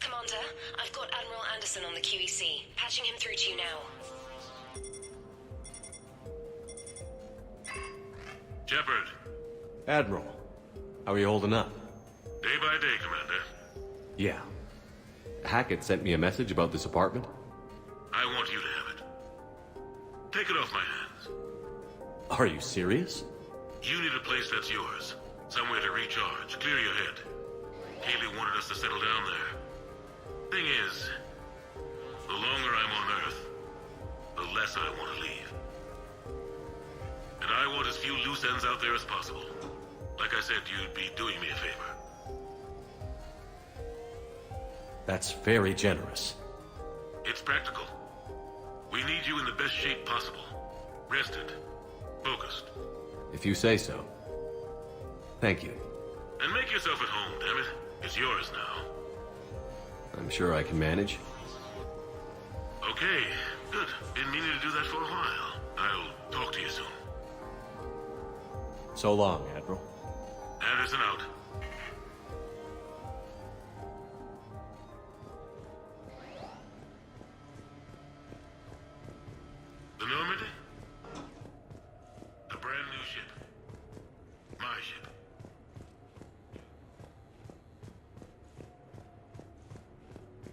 Commander, I've got Admiral Anderson on the QEC. Patching him through to you now. Shepard. Admiral, how are you holding up? Day by day, Commander. Yeah. Hackett sent me a message about this apartment. I want you to have it. Take it off my hands. Are you serious? You need a place that's yours. Somewhere to recharge, clear your head. Kaylee wanted us to settle down there. Thing is, the longer I'm on Earth, the less I want to leave. And I want as few loose ends out there as possible. Like I said, you'd be doing me a favor. That's very generous. It's practical. We need you in the best shape possible. Rested. Focused. If you say so. Thank you. And make yourself at home, damn it. It's yours now. I'm sure I can manage. Okay, good. Been meaning to do that for a while. I'll talk to you soon. So long, Admiral. Anderson out. The Normandy? A brand new ship. My ship.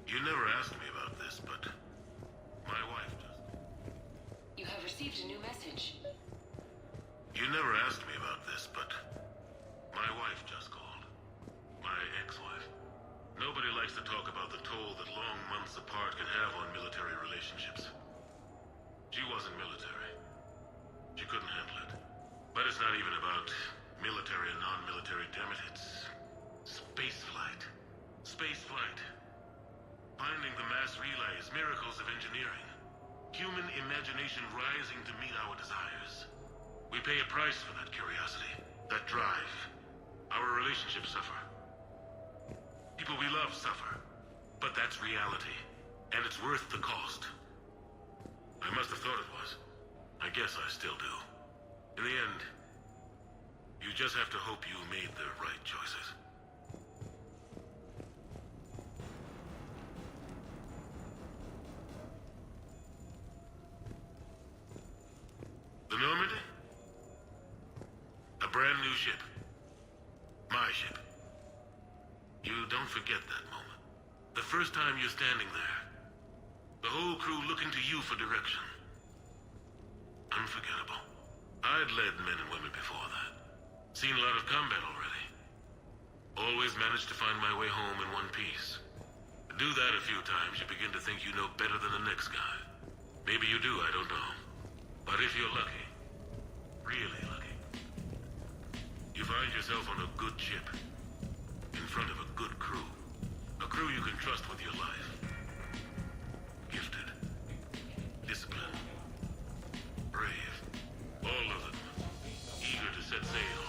You never asked me about this, but my wife just... You have received a new message. You never asked me about this, but my wife just called. My ex-wife. Nobody likes to talk about the toll that long months apart can have on military relationships. She wasn't military. She couldn't handle it. But it's not even about military and non-military, damn it. It's space flight. Space flight. Finding the mass relays, miracles of engineering. Human imagination rising to meet our desires. We pay a price for that curiosity, that drive. Our relationships suffer. People we love suffer. But that's reality. And it's worth the cost. I must have thought it was. I guess I still do. In the end, you just have to hope you made the right choices. The Normandy? A brand new ship. My ship. You don't forget that moment. The first time you're standing there. The whole crew looking to you for direction. Unforgettable. I'd led men and women before that. Seen a lot of combat already. Always managed to find my way home in one piece. Do that a few times, you begin to think you know better than the next guy. Maybe you do, I don't know. But if you're lucky, really lucky, you find yourself on a good ship, in front of a good crew. A crew you can trust with your life. Gifted, disciplined, brave, all of them eager to set sail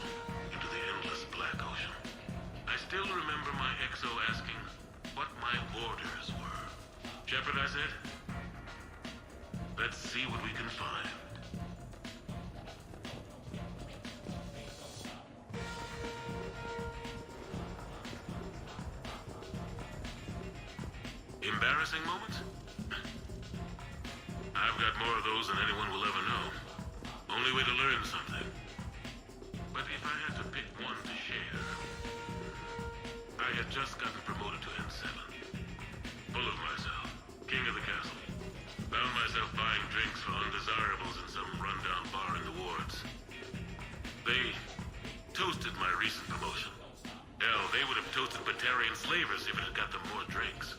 into the endless black ocean. I still remember my XO asking what my orders were. Shepard, I said, let's see what we can find. Embarrassing moments? I've got more of those than anyone will ever know. Only way to learn something. But if I had to pick one to share, I had just gotten promoted to M7. Full of myself, king of the castle. Found myself buying drinks for undesirables in some rundown bar in the wards. They toasted my recent promotion. Hell, they would have toasted Batarian slavers if it had got them more drinks.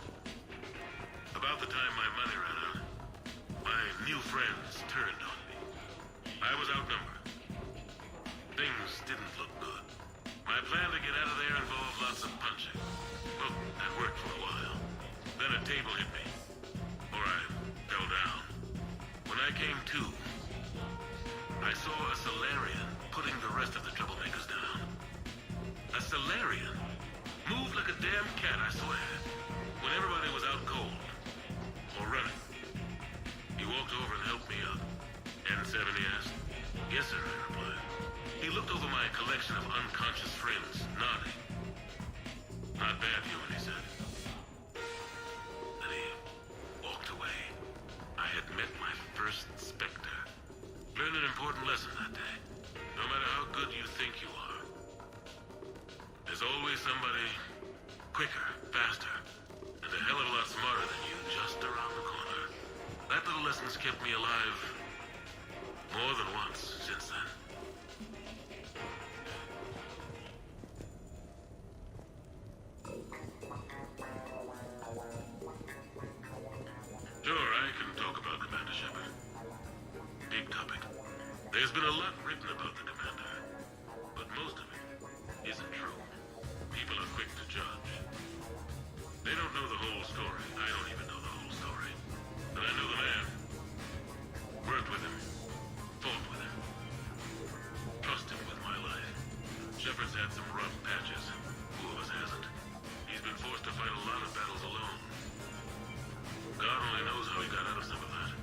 About the time my money ran out, my new friends turned on me. I was outnumbered. Things didn't look good. My plan to get out of there involved lots of punching. Well, that worked for a while. Then a table hit me. Or I fell down. When I came to, I saw a Solarian putting the rest of the troublemakers down. A Solarian? Moved like a damn cat, I swear. When everybody was out cold. Or running. He walked over and helped me up. N7, he asked. Yes, sir, I replied. He He looked over my collection of unconscious friends, nodding. Not bad, human, he said. Then he walked away. I had met my first Spectre. Learned an important lesson that day. No matter how good you think you are, there's always somebody quicker, faster, and a hell of a lot smarter than you just around the corner. That little lesson's kept me alive more than once since then. Sure, I can talk about Commander Shepard. Big topic. There's been a lot written about the Commander, but most of it isn't true. People are quick to judge. They don't know the whole story. I don't even know the whole story. But I know the man. Worked with him. Fought with him. Trust him with my life. Shepard's had some rough patches. Who of us hasn't? He's been forced to fight a lot of battles alone. God only knows how he got out of some of that.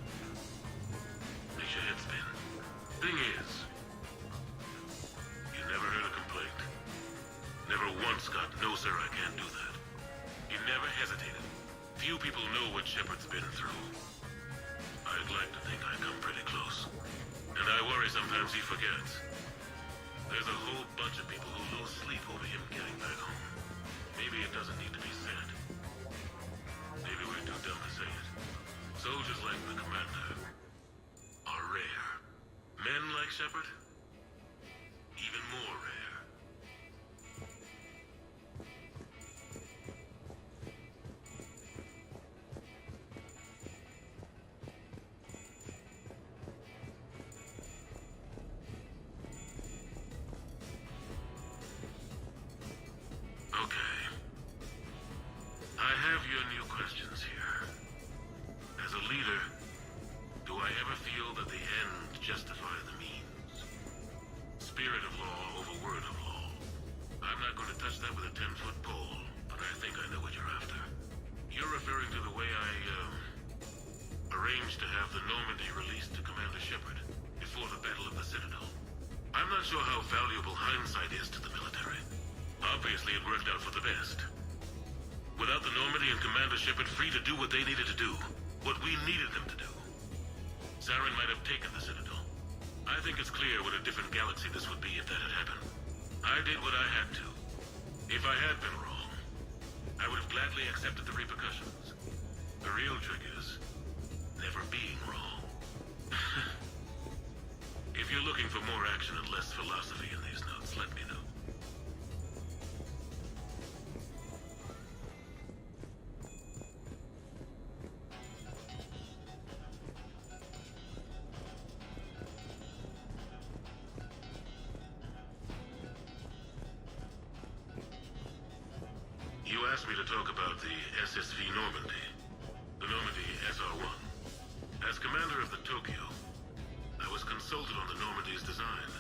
Makes your head spin. Thing is, you never heard a complaint. Never once got, "No, sir, I can't do that." He never hesitated. Few people know what Shepard's been through. I'd like to think I come pretty close. And I worry sometimes he forgets. There's a whole bunch of people who lose sleep over him getting back home. Maybe it doesn't need to be said. Maybe we're too dumb to say it. Soldiers like the Commander are rare. Men like Shepard, even more rare. Okay. I have your new questions here. As a leader, do I ever feel that the end justifies the means? Spirit of law over word of law. I'm not going to touch that with a 10-foot pole, but I think I know what you're after. You're referring to the way I, arranged to have the Normandy released to Commander Shepard before the Battle of the Citadel. I'm not sure how valuable hindsight is to the military. Obviously, it worked out for the best. Without the Normandy and Commander Shepard free to do what they needed to do, what we needed them to do, Saren might have taken the Citadel. I think it's clear what a different galaxy this would be if that had happened. I did what I had to. If I had been wrong, I would have gladly accepted the repercussions. The real trick is never being wrong. If you're looking for more action and less philosophy in these notes, let me know. You asked me to talk about the SSV Normandy. The Normandy SR-1. As commander of the Tokyo, I was consulted on the Normandy's design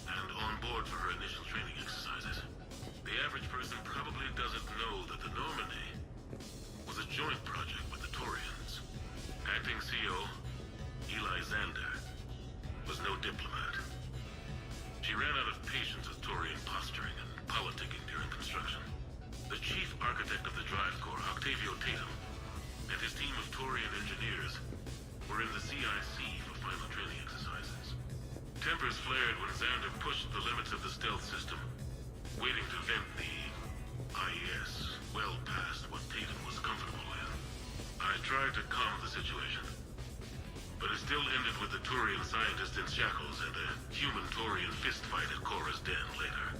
and on board for her initial training exercises. The average person probably doesn't know that the Normandy was a joint project with the Taurians. Acting CO, Eli Xander, was no diplomat. She ran out of patience with Taurian posturing and politicking during construction. The chief architect of the Drive Corps, Octavio Tatum, and his team of Taurian engineers were in the CIC for final training exercises. Tempers flared when Xander pushed the limits of the stealth system, waiting to vent the IES well past what Tatum was comfortable with. I tried to calm the situation, but it still ended with the Taurian scientist in shackles and a human-Taurian fistfight at Korra's den later.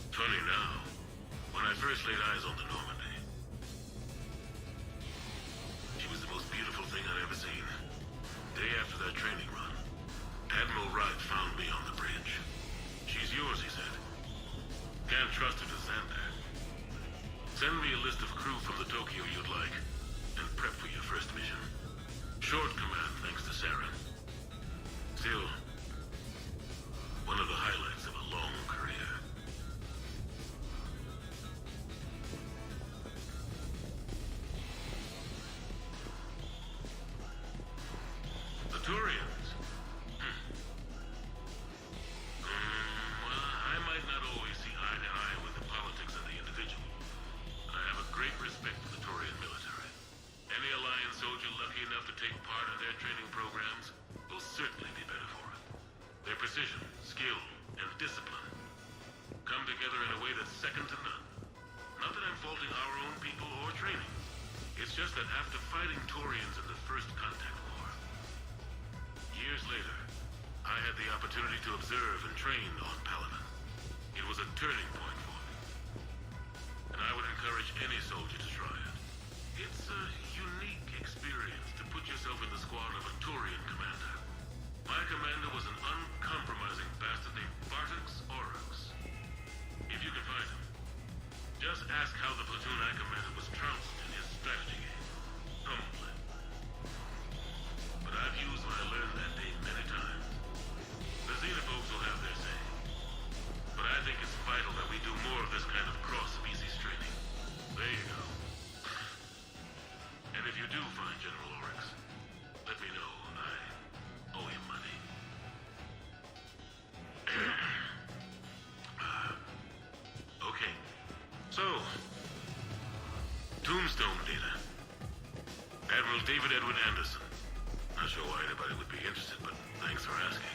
Funny now, when I first laid eyes on the Normandy, she was the most beautiful thing I'd ever seen. Day after that training run, Admiral Wright found me on the bridge. "She's yours," he said. "Can't trust her to Xander. Send me a list of crew from the Tokyo you'd like, and prep for your first mission. Short command thanks to Saren. Still, one of the highlights of a long career." second to none. Not that I'm faulting our own people or training. It's just that after fighting Taurians in the First Contact War, years later, I had the opportunity to observe and train on Paladin. It was a turning point for me. And I would encourage any soldier to try it. It's a unique experience to put yourself in the squad of a Taurian commander. My commander was an uncompromising bastard named Bartix Oryx. If you can find him, just ask how the platoon I commanded was trounced in his strategy game. Humbly. But I've used what I learned that day many times. The xenophobes will have their say. But I think it's vital that we do more of this kind of cross-species training. There you go. And if you do find General Oryx, let me know. I owe him money. Okay. So, Tombstone data. Admiral David Edward Anderson. Not sure why anybody would be interested, but thanks for asking.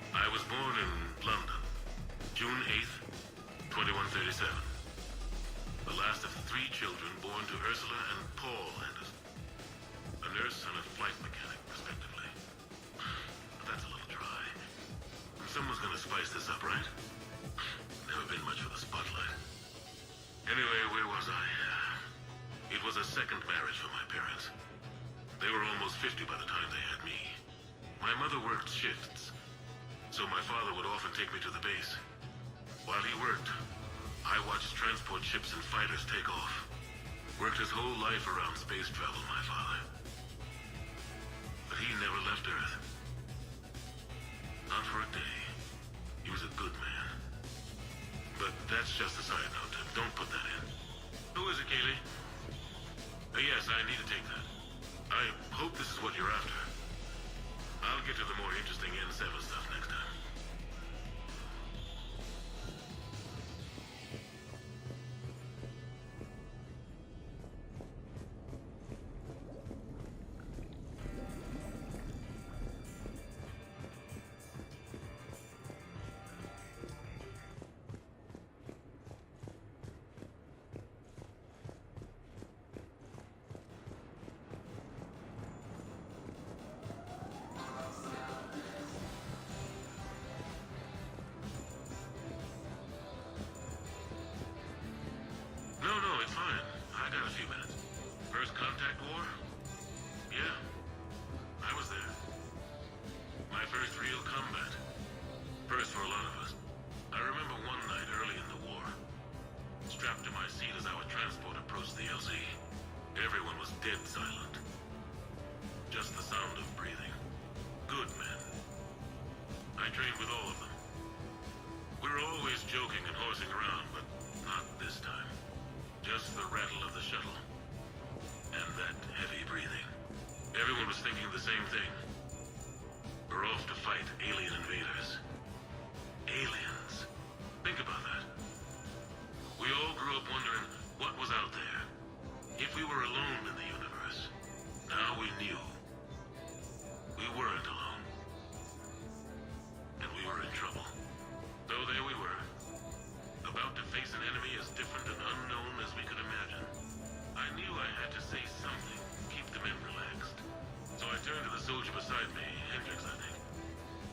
I was born in London, June 8th, 2137. The last of 3 children born to Ursula and Paul Anderson. A nurse and a flight mechanic, respectively. But that's a little dry. Someone's gonna spice this up, right? Never been much for the spotlight. Anyway, where was I? It was a second marriage for my parents. They were almost 50 by the time they had me. My mother worked shifts, so my father would often take me to the base. While he worked, I watched transport ships and fighters take off. Worked his whole life around space travel, my father. But he never left Earth. Not for a day. He was a good man. But that's just a side note. Don't put that in. Who is it, Kaylee? Yes, I need to take that. I hope this is what you're after. I'll get to the more interesting N7 stuff next time. No, it's fine. I got a few minutes. First Contact War? Yeah. I was there. My first real combat. First for a lot of us. I remember one night early in the war. Strapped to my seat as our transport approached the LZ. Everyone was dead silent. Just the sound of breathing. Good men. I trained with all of them. We were always joking and horsing around, but not this time. Just the rattle of the shuttle. And that heavy breathing. Everyone was thinking the same thing. We're off to fight alien invaders. Aliens. Think about that. We all grew up wondering what was out there. If we were alone in the universe. Now we knew. We weren't alone. And we were in trouble. So there we were. About to face an enemy as different and unknown as we could imagine. I knew I had to say something, keep the men relaxed. So I turned to the soldier beside me, Hendricks, I think,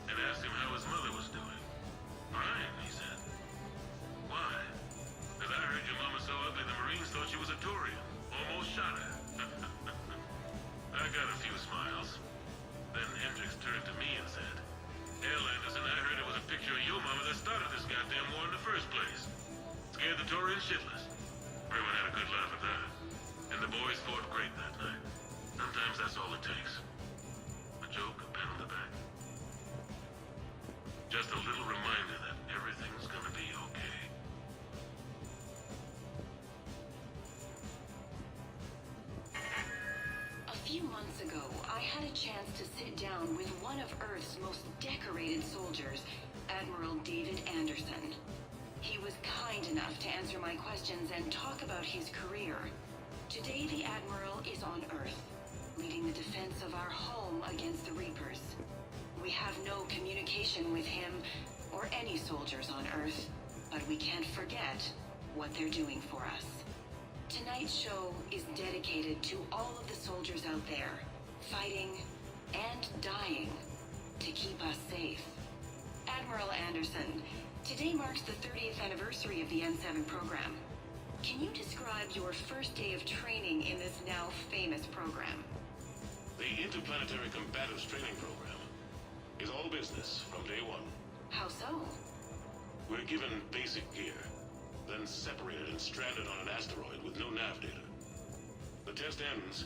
and asked him how his mother was doing. Fine, he said. Why? Because I heard your mama so ugly the Marines thought she was a Taurian. Almost shot her. I got a few smiles. Then Hendricks turned to me and said, Hell, Anderson, I heard it was a picture of your mama that started this goddamn war in the first place. Scared the Taurians shitless. Everyone had a good laugh at that. And the boys fought great that night. Sometimes that's all it takes. A joke, a pat on the back. Just a little reminder that everything's gonna be okay. A few months ago, I had a chance to sit down with one of Earth's most decorated soldiers, Admiral David Anderson. He was kind enough to answer my questions and talk about his career. Today, the Admiral is on Earth, leading the defense of our home against the Reapers. We have no communication with him or any soldiers on Earth, but we can't forget what they're doing for us. Tonight's show is dedicated to all of the soldiers out there, fighting and dying to keep us safe. Admiral Anderson, today marks the 30th anniversary of the N7 program. Can you describe your first day of training in this now famous program? The Interplanetary Combatives Training Program is all business from day one. How so? We're given basic gear, then separated and stranded on an asteroid with no nav data. The test ends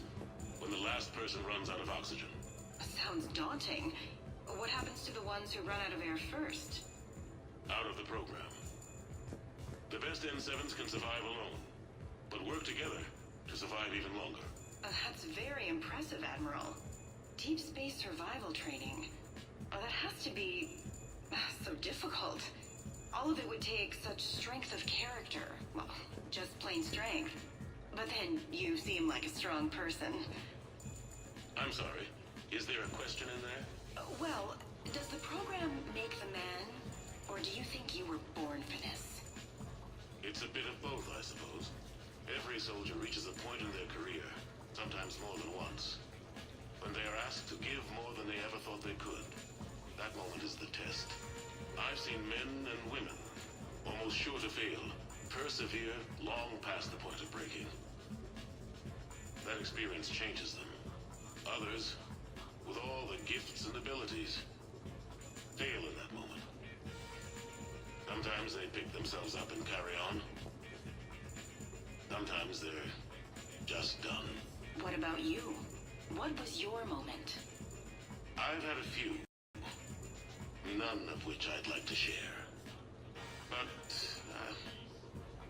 when the last person runs out of oxygen. Sounds daunting. What happens to the ones who run out of air first? Out of the program. The best N7s can survive alone, but work together to survive even longer. That's very impressive, Admiral. Deep space survival training. That has to be so difficult. All of it would take such strength of character. Well, just plain strength. But then you seem like a strong person. I'm sorry. Is there a question in there? Well, does the program make the man? Or do you think you were born for this? It's a bit of both, I suppose. Every soldier reaches a point in their career, sometimes more than once, when they are asked to give more than they ever thought they could. That moment is the test. I've seen men and women, almost sure to fail, persevere long past the point of breaking. That experience changes them. Others, with all the gifts and abilities, fail in that moment. Sometimes they pick themselves up and carry on. Sometimes they're just done. What about you? What was your moment? I've had a few. None of which I'd like to share. But,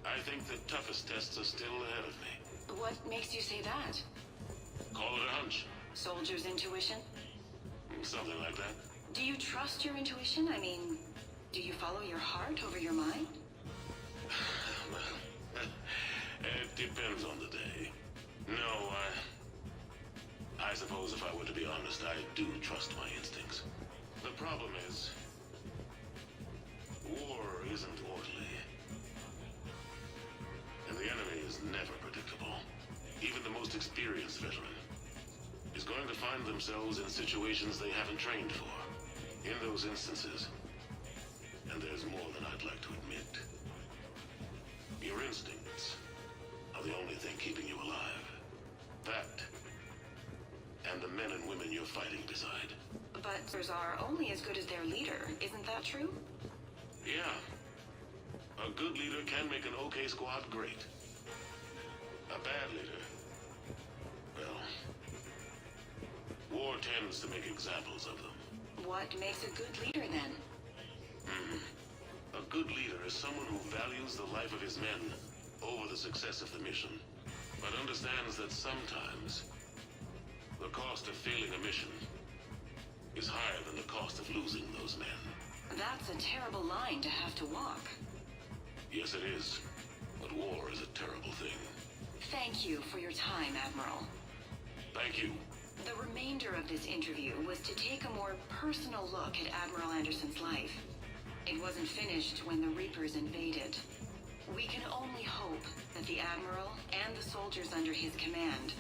I think the toughest tests are still ahead of me. What makes you say that? Call it a hunch. Soldier's intuition? Something like that. Do you trust your intuition? I mean, do you follow your heart over your mind? It depends on the day. No, I suppose if I were to be honest, I do trust my instincts. The problem is, war isn't orderly. And the enemy is never predictable. Even the most experienced veteran is going to find themselves in situations they haven't trained for. In those instances, and there's more than I'd like to admit, your instincts are the only thing keeping you alive. That, and the men and women you're fighting beside. But soldiers are only as good as their leader, isn't that true? Yeah. A good leader can make an okay squad great. A bad leader, well, war tends to make examples of them. What makes a good leader, then? A good leader is someone who values the life of his men over the success of the mission, but understands that sometimes the cost of failing a mission is higher than the cost of losing those men. That's a terrible line to have to walk. Yes, it is. But war is a terrible thing. Thank you for your time, Admiral. Thank you. The remainder of this interview was to take a more personal look at Admiral Anderson's life. It wasn't finished when the Reapers invaded. We can only hope that the Admiral and the soldiers under his command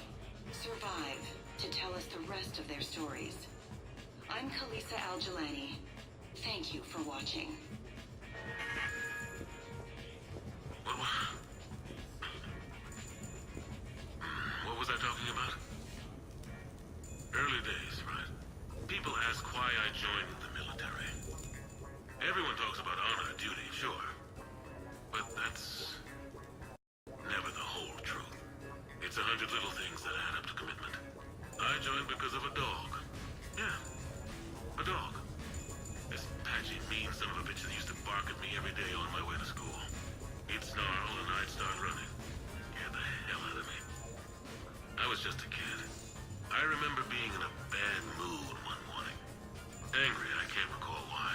survive to tell us the rest of their stories. I'm Khaleesa Al-Jilani. Thank you for watching. What was I talking about? Early days, right? People ask why I joined the military. Everyone talks about honor, duty, sure. But that's never the whole truth. It's 100 little things that add up to commitment. I joined because of a dog. Yeah, a dog. This patchy, mean son of a bitch that used to bark at me every day on my way to school. He'd snarl and I'd start running. Scared the hell out of me. I was just a kid. I remember being in a bad mood one morning. Angry, I can't recall why.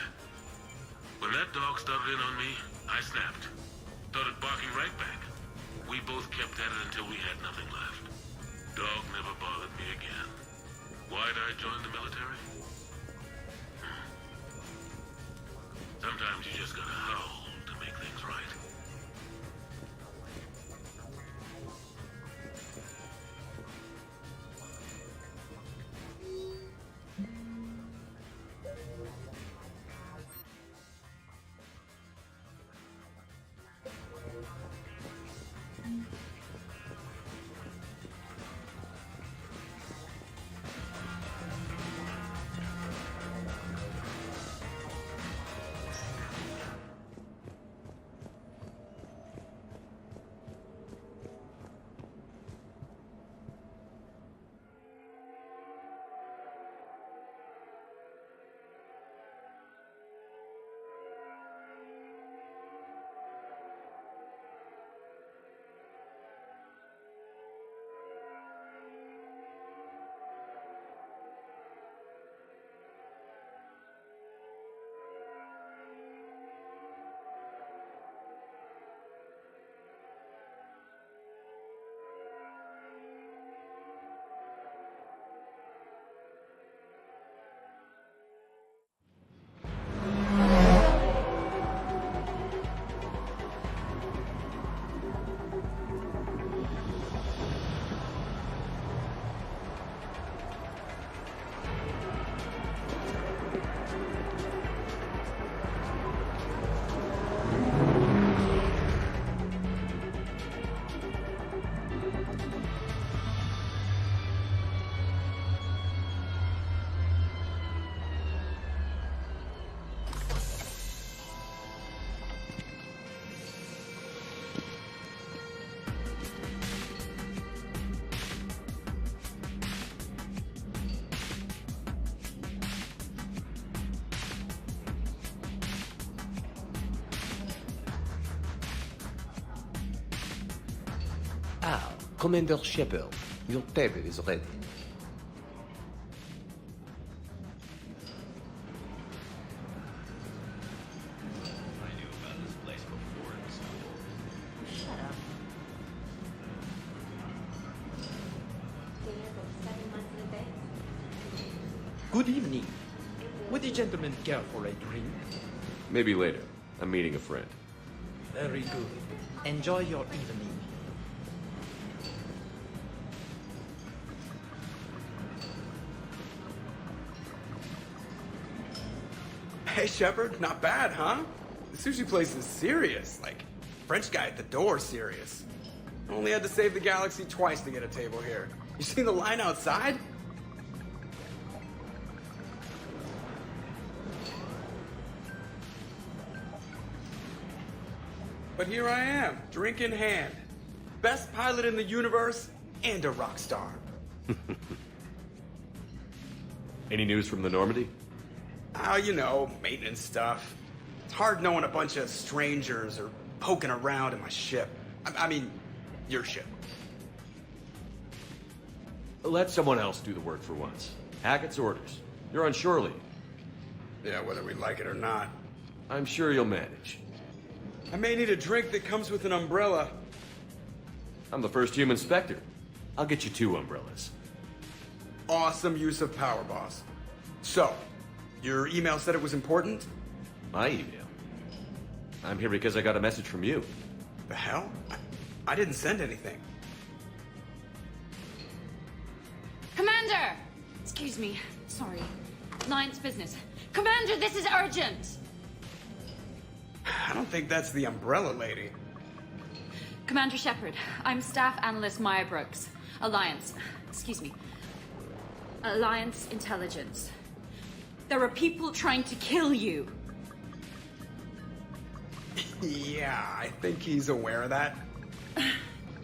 When that dog started in on me, I snapped. Started barking right back. We both kept at it until we had nothing left. Dog never bothered me again. Why'd I join the military? Sometimes Ah, Commander Shepard, your table is ready. Shut up. Dinner booked 7 months in advance. Good evening. Would the gentleman care for a drink? Maybe later. I'm meeting a friend. Very good. Enjoy your evening. Hey, Shepard, not bad, huh? The sushi place is serious. Like, French guy at the door serious. Only had to save the galaxy twice to get a table here. You seen the line outside? But here I am, drink in hand. Best pilot in the universe and a rock star. Any news from the Normandy? Oh, you know, maintenance stuff. It's hard knowing a bunch of strangers or poking around in my ship. I mean, your ship. Let someone else do the work for once. Hackett's orders. You're on shore leave. Yeah, whether we like it or not. I'm sure you'll manage. I may need a drink that comes with an umbrella. I'm the first human Spectre. I'll get you 2 umbrellas. Awesome use of power, boss. So, your email said it was important? My email? I'm here because I got a message from you. The hell? I didn't send anything. Commander! Excuse me. Sorry. Alliance business. Commander, this is urgent! I don't think that's the umbrella lady. Commander Shepard, I'm Staff Analyst Maya Brooks. Alliance. Excuse me. Alliance Intelligence. There are people trying to kill you. Yeah, I think he's aware of that.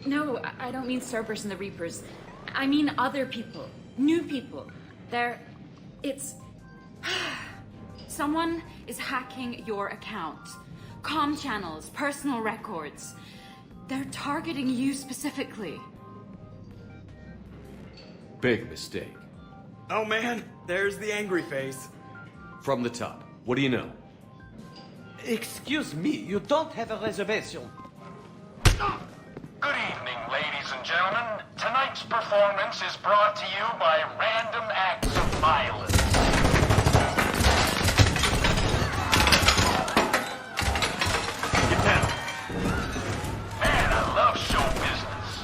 No, I don't mean Cerberus and the Reapers. I mean other people. New people. It's... Someone is hacking your account. Comm channels, personal records. They're targeting you specifically. Big mistake. Oh man, there's the angry face. From the top. What do you know? Excuse me, you don't have a reservation. Good evening, ladies and gentlemen. Tonight's performance is brought to you by Random Acts of Violence. Get down! Man, I love show business.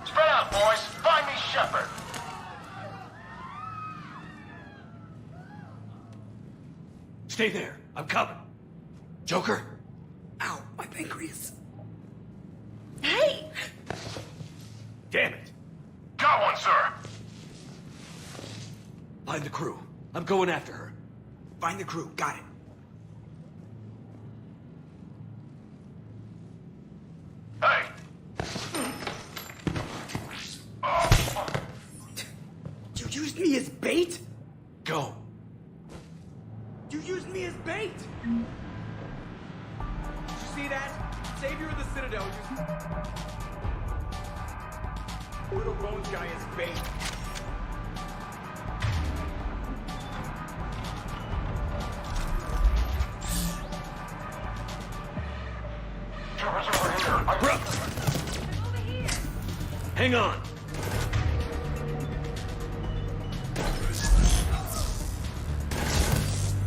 Spread out, boys. Find me Shepard. Stay there. I'm coming. Joker? Ow, my pancreas. Hey! Damn it. Got one, sir. Find the crew. I'm going after her. Find the crew, got it. Hey. You used me as bait? Go. You used me as bait! Did you see that? Savior of the Citadel used... Little Bones guy is bait. Trevor's over here. Brooks! Hang on.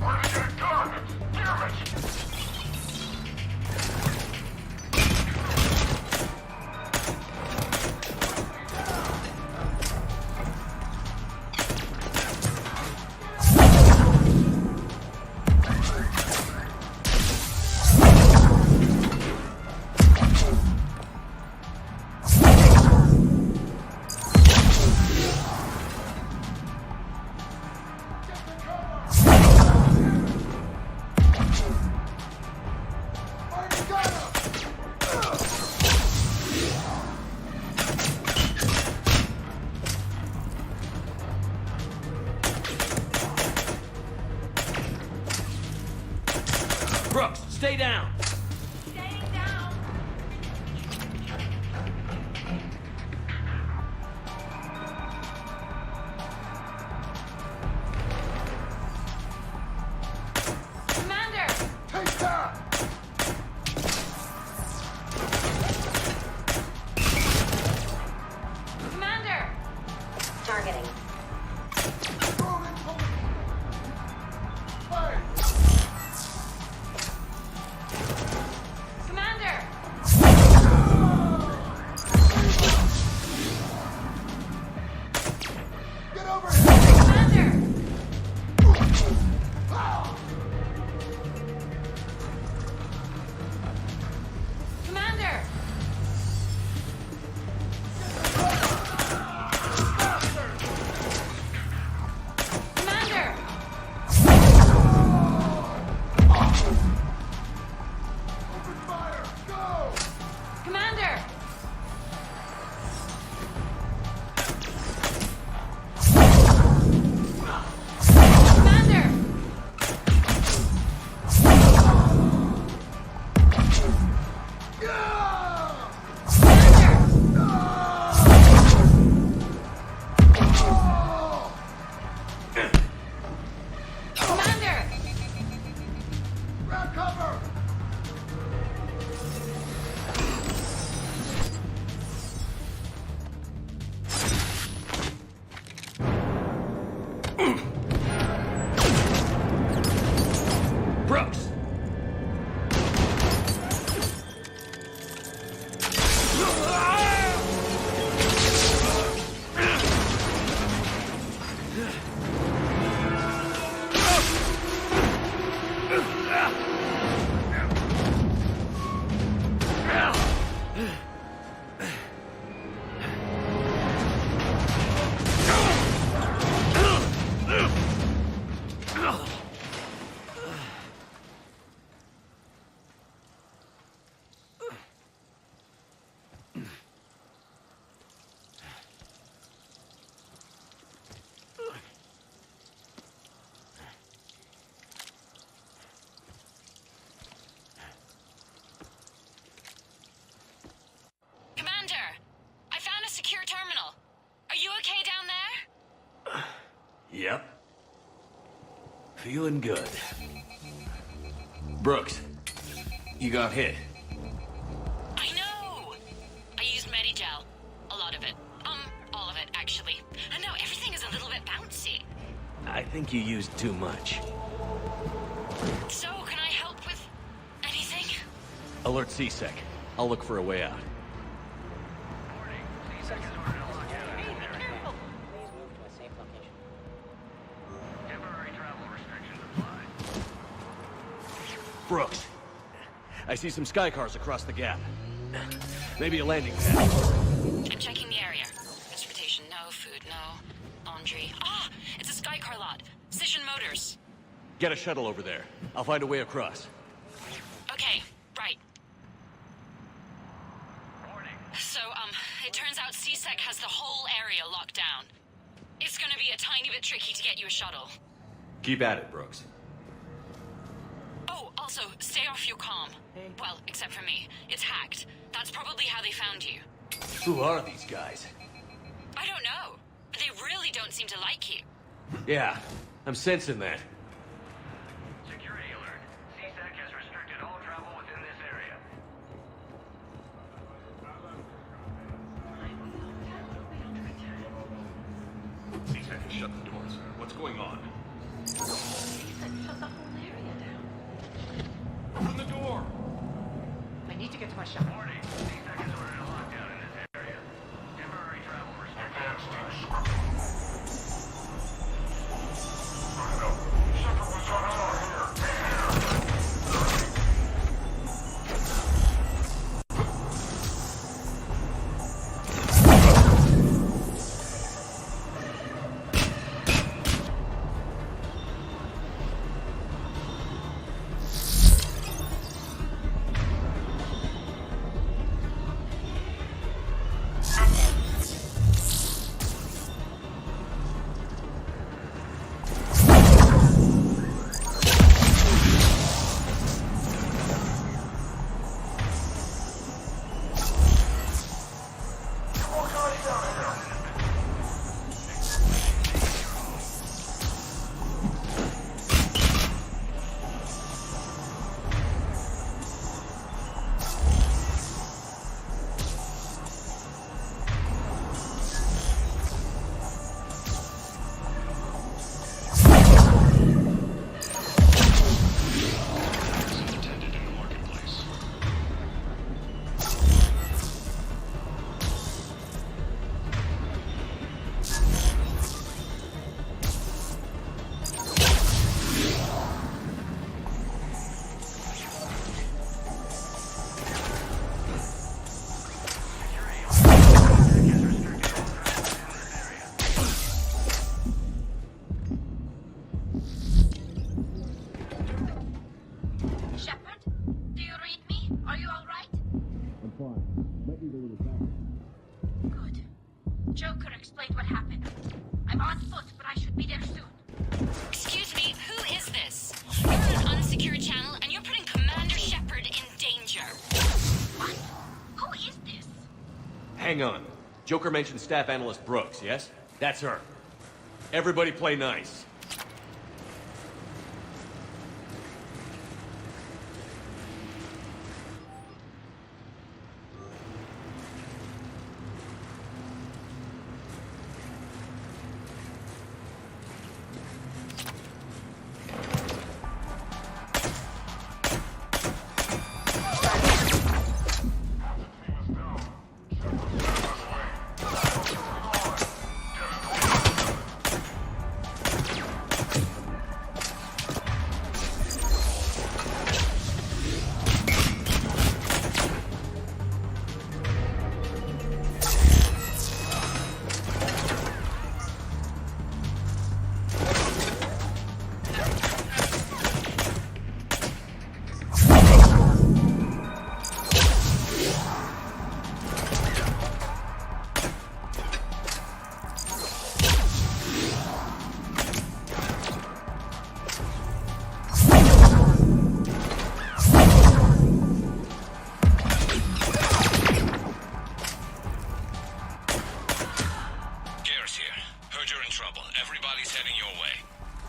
Where did that gun? Damn it! Brooks, stay down. Staying down! targeting. Commander! Get over here! Commander! Commander! Commander! Open fire! Go! Commander! Commander! Commander! Grab cover! Brooks! Commander! I found a secure terminal. Are you okay down there? Yep. Feeling good. Brooks, you got hit. I know! I used Medigel. A lot of it. All of it, actually. And now everything is a little bit bouncy. I think you used too much. So, can I help with anything? Alert CSEC. I'll look for a way out. Brooks, I see some sky cars across the gap. Maybe a landing pad. I'm checking the area. Transportation, no. Food, no. Laundry. Ah! It's a Skycar lot. Cision Motors. Get a shuttle over there. I'll find a way across. Okay, right. So, it turns out CSEC has the whole area locked down. It's gonna be a tiny bit tricky to get you a shuttle. Keep at it, Brooks. Oh, also, stay off your comm. Well, except for me. It's hacked. That's probably how they found you. Who are these guys? I don't know. But they really don't seem to like you. Yeah, I'm sensing that. Security alert. CSEC has restricted all travel within this area. CSEC has shut the doors. What's going on? Shut the whole area down. Open the door! I need to get to my shop. Warning. CSEC has ordered a lockdown in this area. Temporary travel restrictions. hang on. Joker mentioned staff analyst Brooks, yes? That's her. Everybody play nice.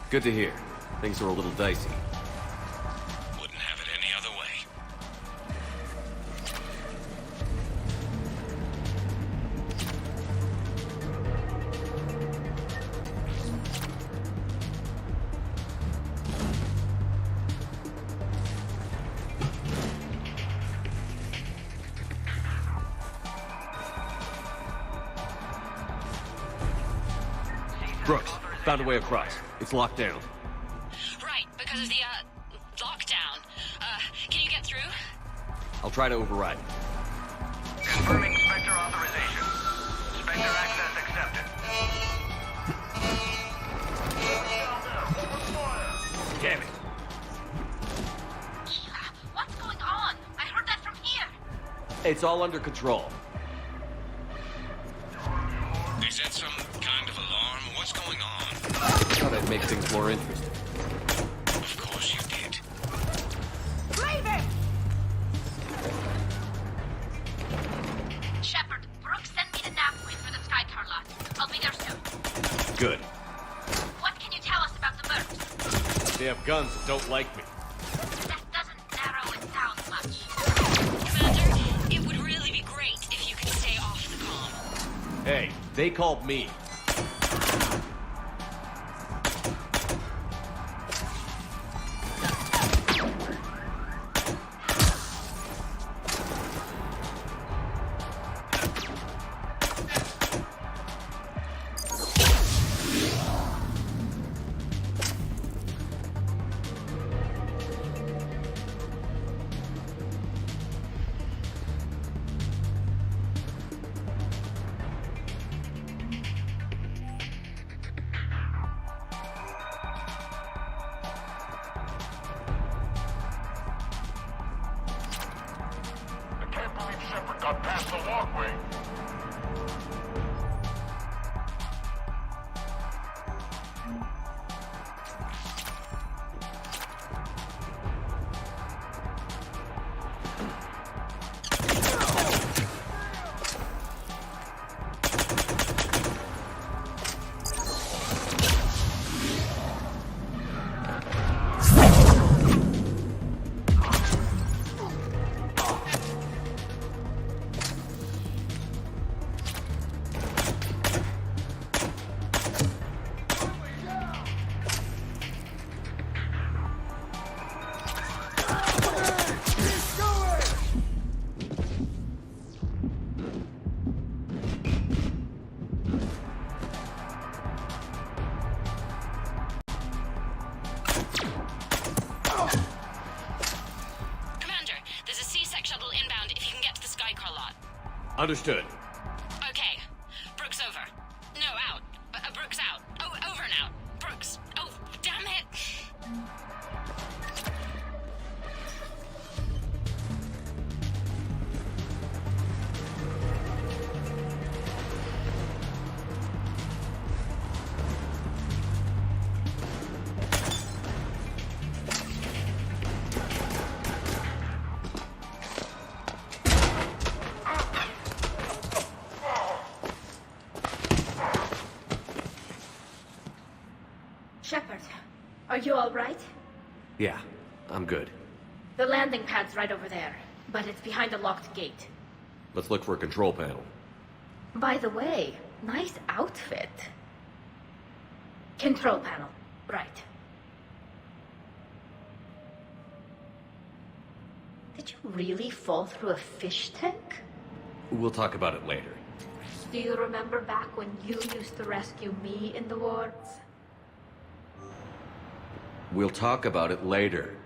Good to hear. Things are a little dicey. Wouldn't have it any other way. Brooks, found a way across. It's locked down. Right, because of the, lockdown. Can you get through? I'll try to override. Confirming Spectre authorization. Spectre access accepted. Damn it. What's going on? I heard that from here. It's all under control. Is that some kind of alarm? What's going on? Thought I'd make things more interesting. Of course you did. Leave him! Shepard, Brooks sent me the nav point for the Skycar lot. I'll be there soon. Good. What can you tell us about the mercs? They have guns that don't like me. That doesn't narrow it down much. Commander, it would really be great if you could stay off the comm. Hey, they called me. Got past the walkway. Understood. Okay. Brooks over. No, out. Brooks out. Oh, over and out. Brooks. Oh, damn it. Shepard, are you all right? Yeah, I'm good. The landing pad's right over there, but it's behind a locked gate. Let's look for a control panel. By the way, nice outfit. Control panel, right. Did you really fall through a fish tank? We'll talk about it later. Do you remember back when you used to rescue me in the wards? We'll talk about it later.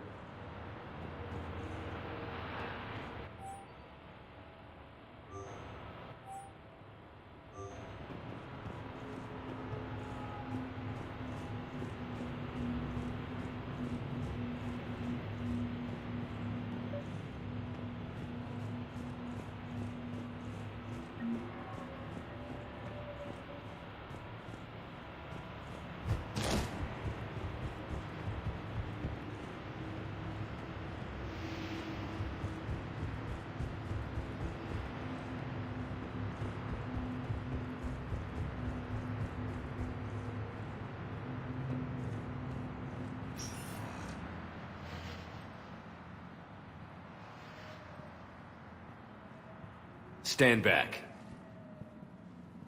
Stand back.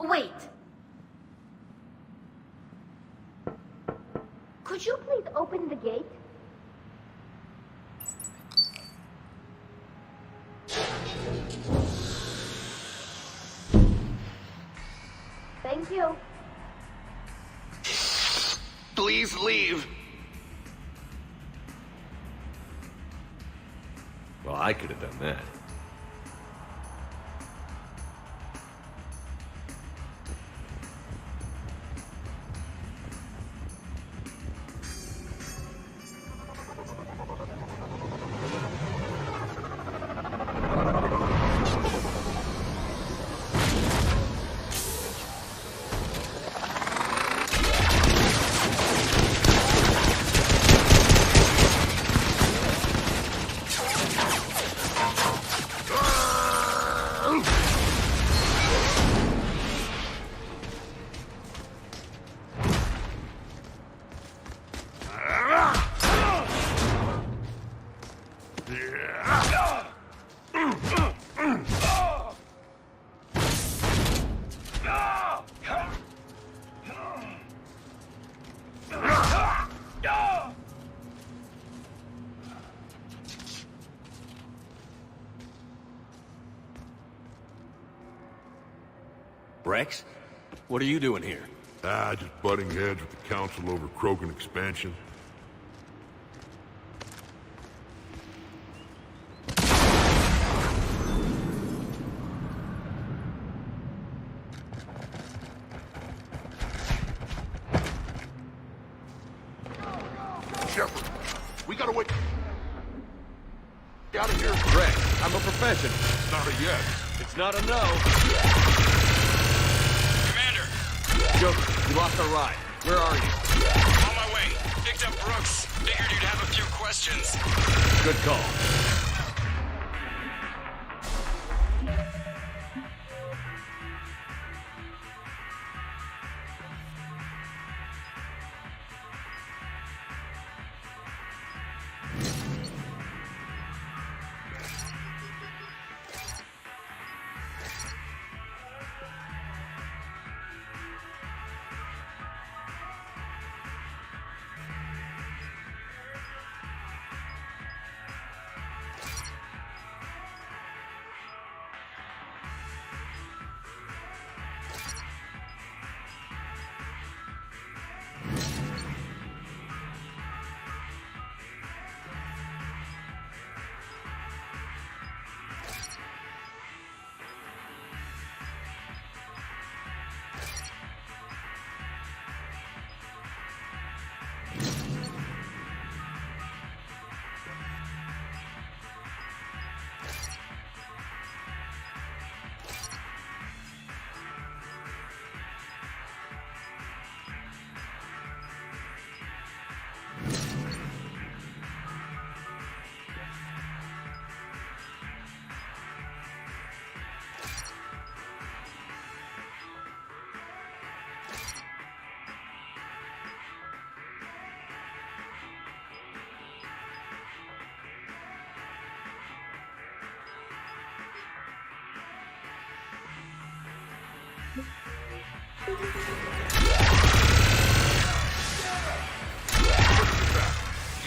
Wait. Could you please open the gate? Thank you. Please leave. Well, I could have done that. Rex? What are you doing here? Just butting heads with the Council over Krogan expansion. Shepard, we gotta wait. Get out of here. Rex, I'm a professional. It's not a yes. It's not a no. Joker, we lost our ride. Where are you? On my way. Picked up Brooks. Figured you'd have a few questions. Good call.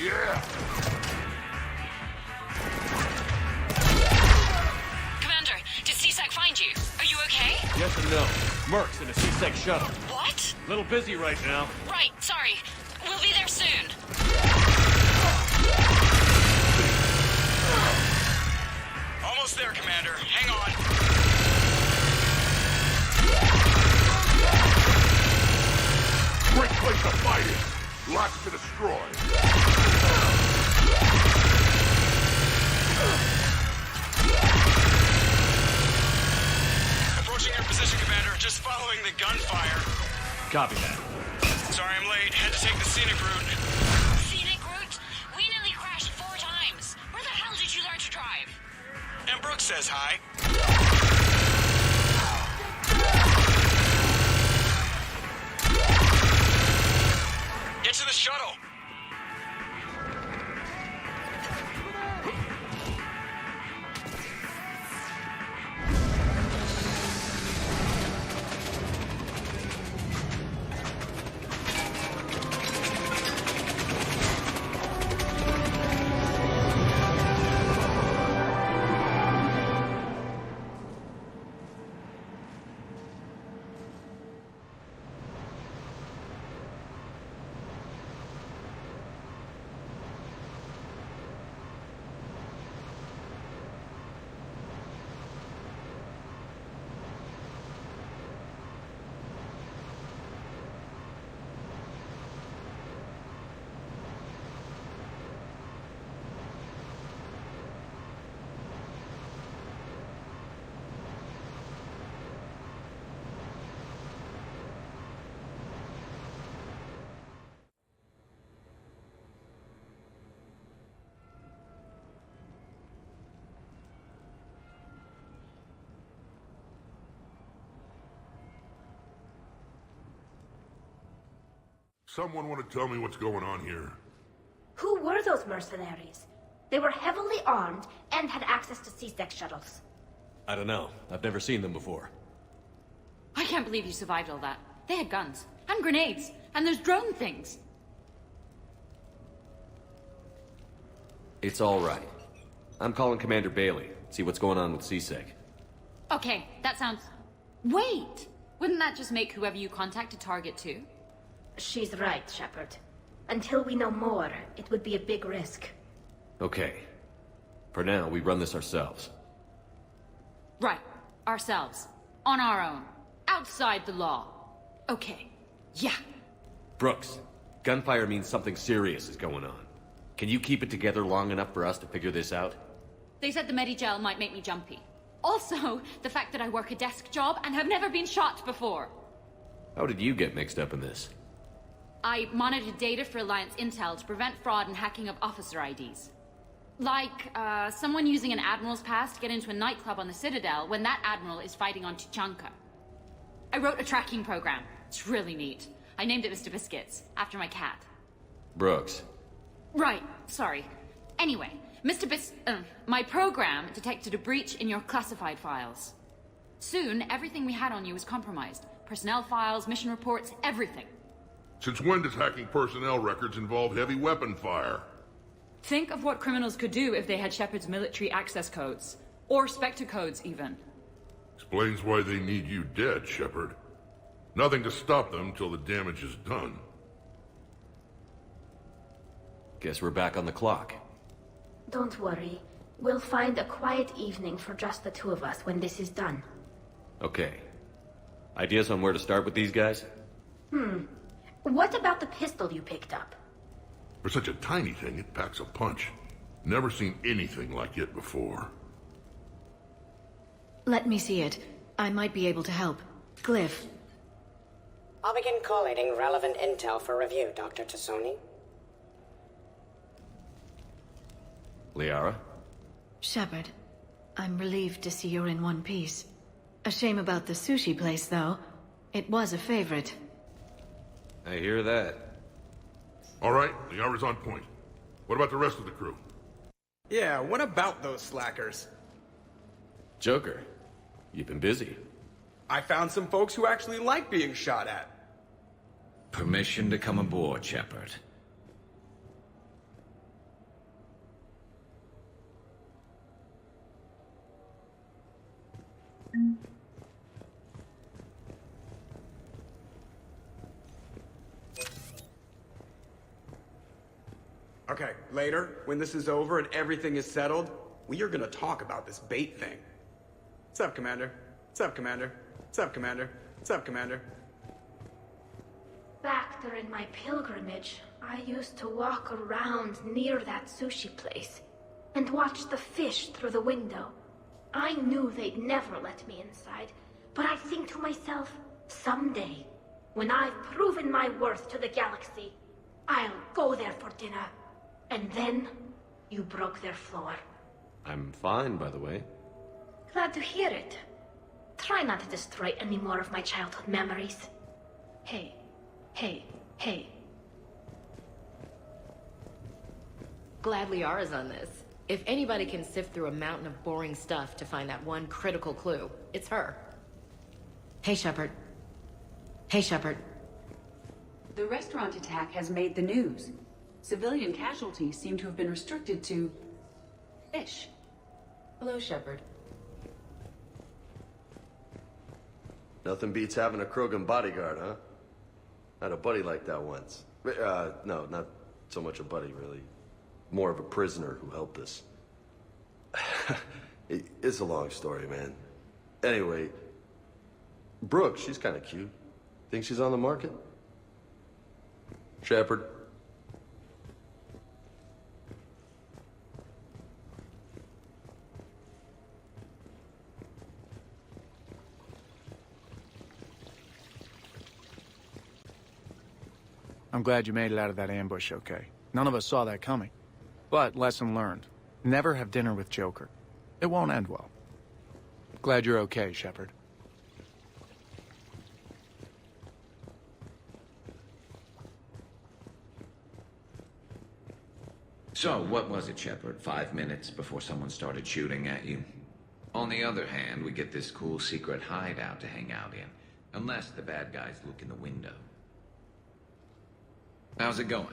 Yeah! Commander, did CSEC find you? Are you okay? Yes and no. Merc's in a C-Sec shuttle. What? A little busy right now. Right, sorry. We'll be there soon. Almost there, Commander. Hang on. Great place to fight it! Lots to destroy. Approaching your position, Commander. Just following the gunfire. Copy that. Sorry I'm late. Had to take the scenic route. Scenic route? We nearly crashed 4 times. Where the hell did you learn to drive? And Brooks says hi. Get to the shuttle. Someone want to tell me what's going on here? Who were those mercenaries? They were heavily armed and had access to C-Sec shuttles. I don't know. I've never seen them before. I can't believe you survived all that. They had guns, and grenades, and those drone things. It's all right. I'm calling Commander Bailey. See what's going on with CSEC. Okay, that sounds... Wait! Wouldn't that just make whoever you contact a target too? She's right, Shepard. Until we know more, it would be a big risk. Okay. For now, we run this ourselves. Right. Ourselves. On our own. Outside the law. Okay. Yeah. Brooks, gunfire means something serious is going on. Can you keep it together long enough for us to figure this out? They said the Medigel might make me jumpy. Also, the fact that I work a desk job and have never been shot before. How did you get mixed up in this? I monitored data for Alliance intel to prevent fraud and hacking of officer IDs. Like, someone using an Admiral's pass to get into a nightclub on the Citadel when that Admiral is fighting on Tuchanka. I wrote a tracking program. It's really neat. I named it Mr. Biscuits, after my cat. Brooks. Right, sorry. Anyway, my program detected a breach in your classified files. Soon, everything we had on you was compromised. Personnel files, mission reports, everything. Since when does hacking personnel records involve heavy weapon fire? Think of what criminals could do if they had Shepard's military access codes. Or Spectre codes, even. Explains why they need you dead, Shepard. Nothing to stop them till the damage is done. Guess we're back on the clock. Don't worry. We'll find a quiet evening for just the two of us when this is done. Okay. Ideas on where to start with these guys? What about the pistol you picked up? For such a tiny thing, it packs a punch. Never seen anything like it before. Let me see it. I might be able to help. Glyph. I'll begin collating relevant intel for review, Dr. Tassoni. Liara? Shepard, I'm relieved to see you're in one piece. A shame about the sushi place, though. It was a favorite. I hear that. All right, Liara's on point. What about the rest of the crew? Yeah, what about those slackers? Joker, you've been busy. I found some folks who actually like being shot at. Permission to come aboard, Shepard. Okay, later, when this is over and everything is settled, we are gonna talk about this bait thing. What's up, Commander? What's up, Commander? What's up, Commander? What's up, Commander? Back during my pilgrimage, I used to walk around near that sushi place and watch the fish through the window. I knew they'd never let me inside, but I think to myself, someday, when I've proven my worth to the galaxy, I'll go there for dinner. And then, you broke their floor. I'm fine, by the way. Glad to hear it. Try not to destroy any more of my childhood memories. Hey. Glad Liara's on this. If anybody can sift through a mountain of boring stuff to find that one critical clue, it's her. Hey, Shepard. Hey, Shepard. The restaurant attack has made the news. Civilian casualties seem to have been restricted to fish. Hello, Shepard. Nothing beats having a Krogan bodyguard, huh? Had a buddy like that once. No, not so much a buddy, really. More of a prisoner who helped us. It's a long story, man. Anyway, Brooke, she's kind of cute. Think she's on the market? Shepard? I'm glad you made it out of that ambush okay. None of us saw that coming. But lesson learned. Never have dinner with Joker. It won't end well. Glad you're okay, Shepard. So, what was it, Shepard? 5 minutes before someone started shooting at you? On the other hand, we get this cool secret hideout to hang out in. Unless the bad guys look in the window. How's it going?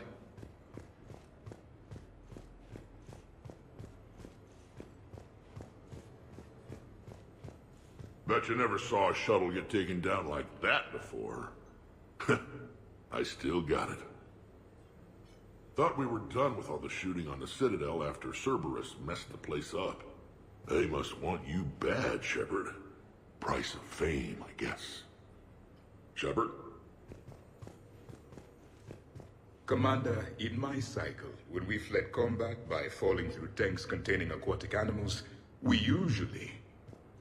Bet you never saw a shuttle get taken down like that before. I still got it. Thought we were done with all the shooting on the Citadel after Cerberus messed the place up. They must want you bad, Shepard. Price of fame, I guess. Shepard? Commander, in my cycle, when we fled combat by falling through tanks containing aquatic animals, we usually...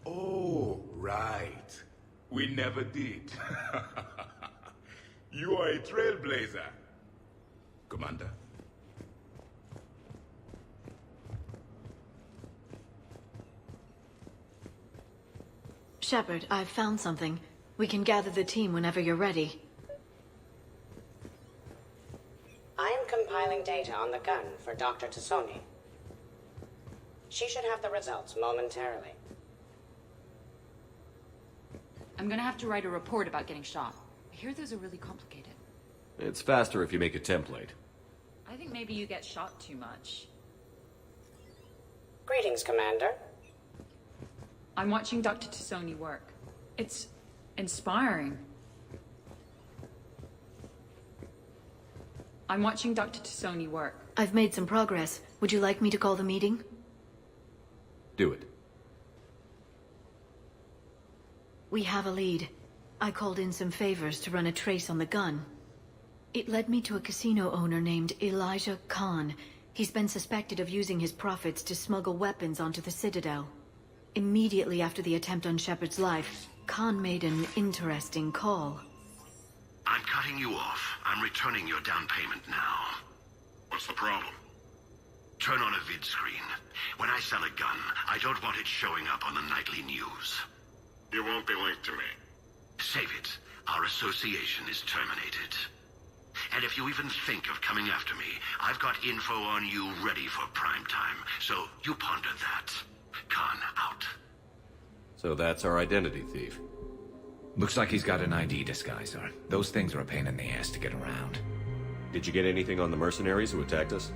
Oh, right. We never did. You are a trailblazer. Commander? Shepard, I've found something. We can gather the team whenever you're ready. I am compiling data on the gun for Dr. Tassoni. She should have the results momentarily. I'm gonna have to write a report about getting shot. I hear those are really complicated. It's faster if you make a template. I think maybe you get shot too much. Greetings, Commander. I'm watching Dr. Tassoni work. It's inspiring. I'm watching Dr. Tassoni work. I've made some progress. Would you like me to call the meeting? Do it. We have a lead. I called in some favors to run a trace on the gun. It led me to a casino owner named Elijah Khan. He's been suspected of using his profits to smuggle weapons onto the Citadel. Immediately after the attempt on Shepard's life, Khan made an interesting call. I'm cutting you off. I'm returning your down payment now. What's the problem? Turn on a vid screen. When I sell a gun, I don't want it showing up on the nightly news. You won't be linked to me. Save it. Our association is terminated. And if you even think of coming after me, I've got info on you ready for prime time. So you ponder that. Khan out. So that's our identity thief. Looks like he's got an ID disguiser. Those things are a pain in the ass to get around. Did you get anything on the mercenaries who attacked us?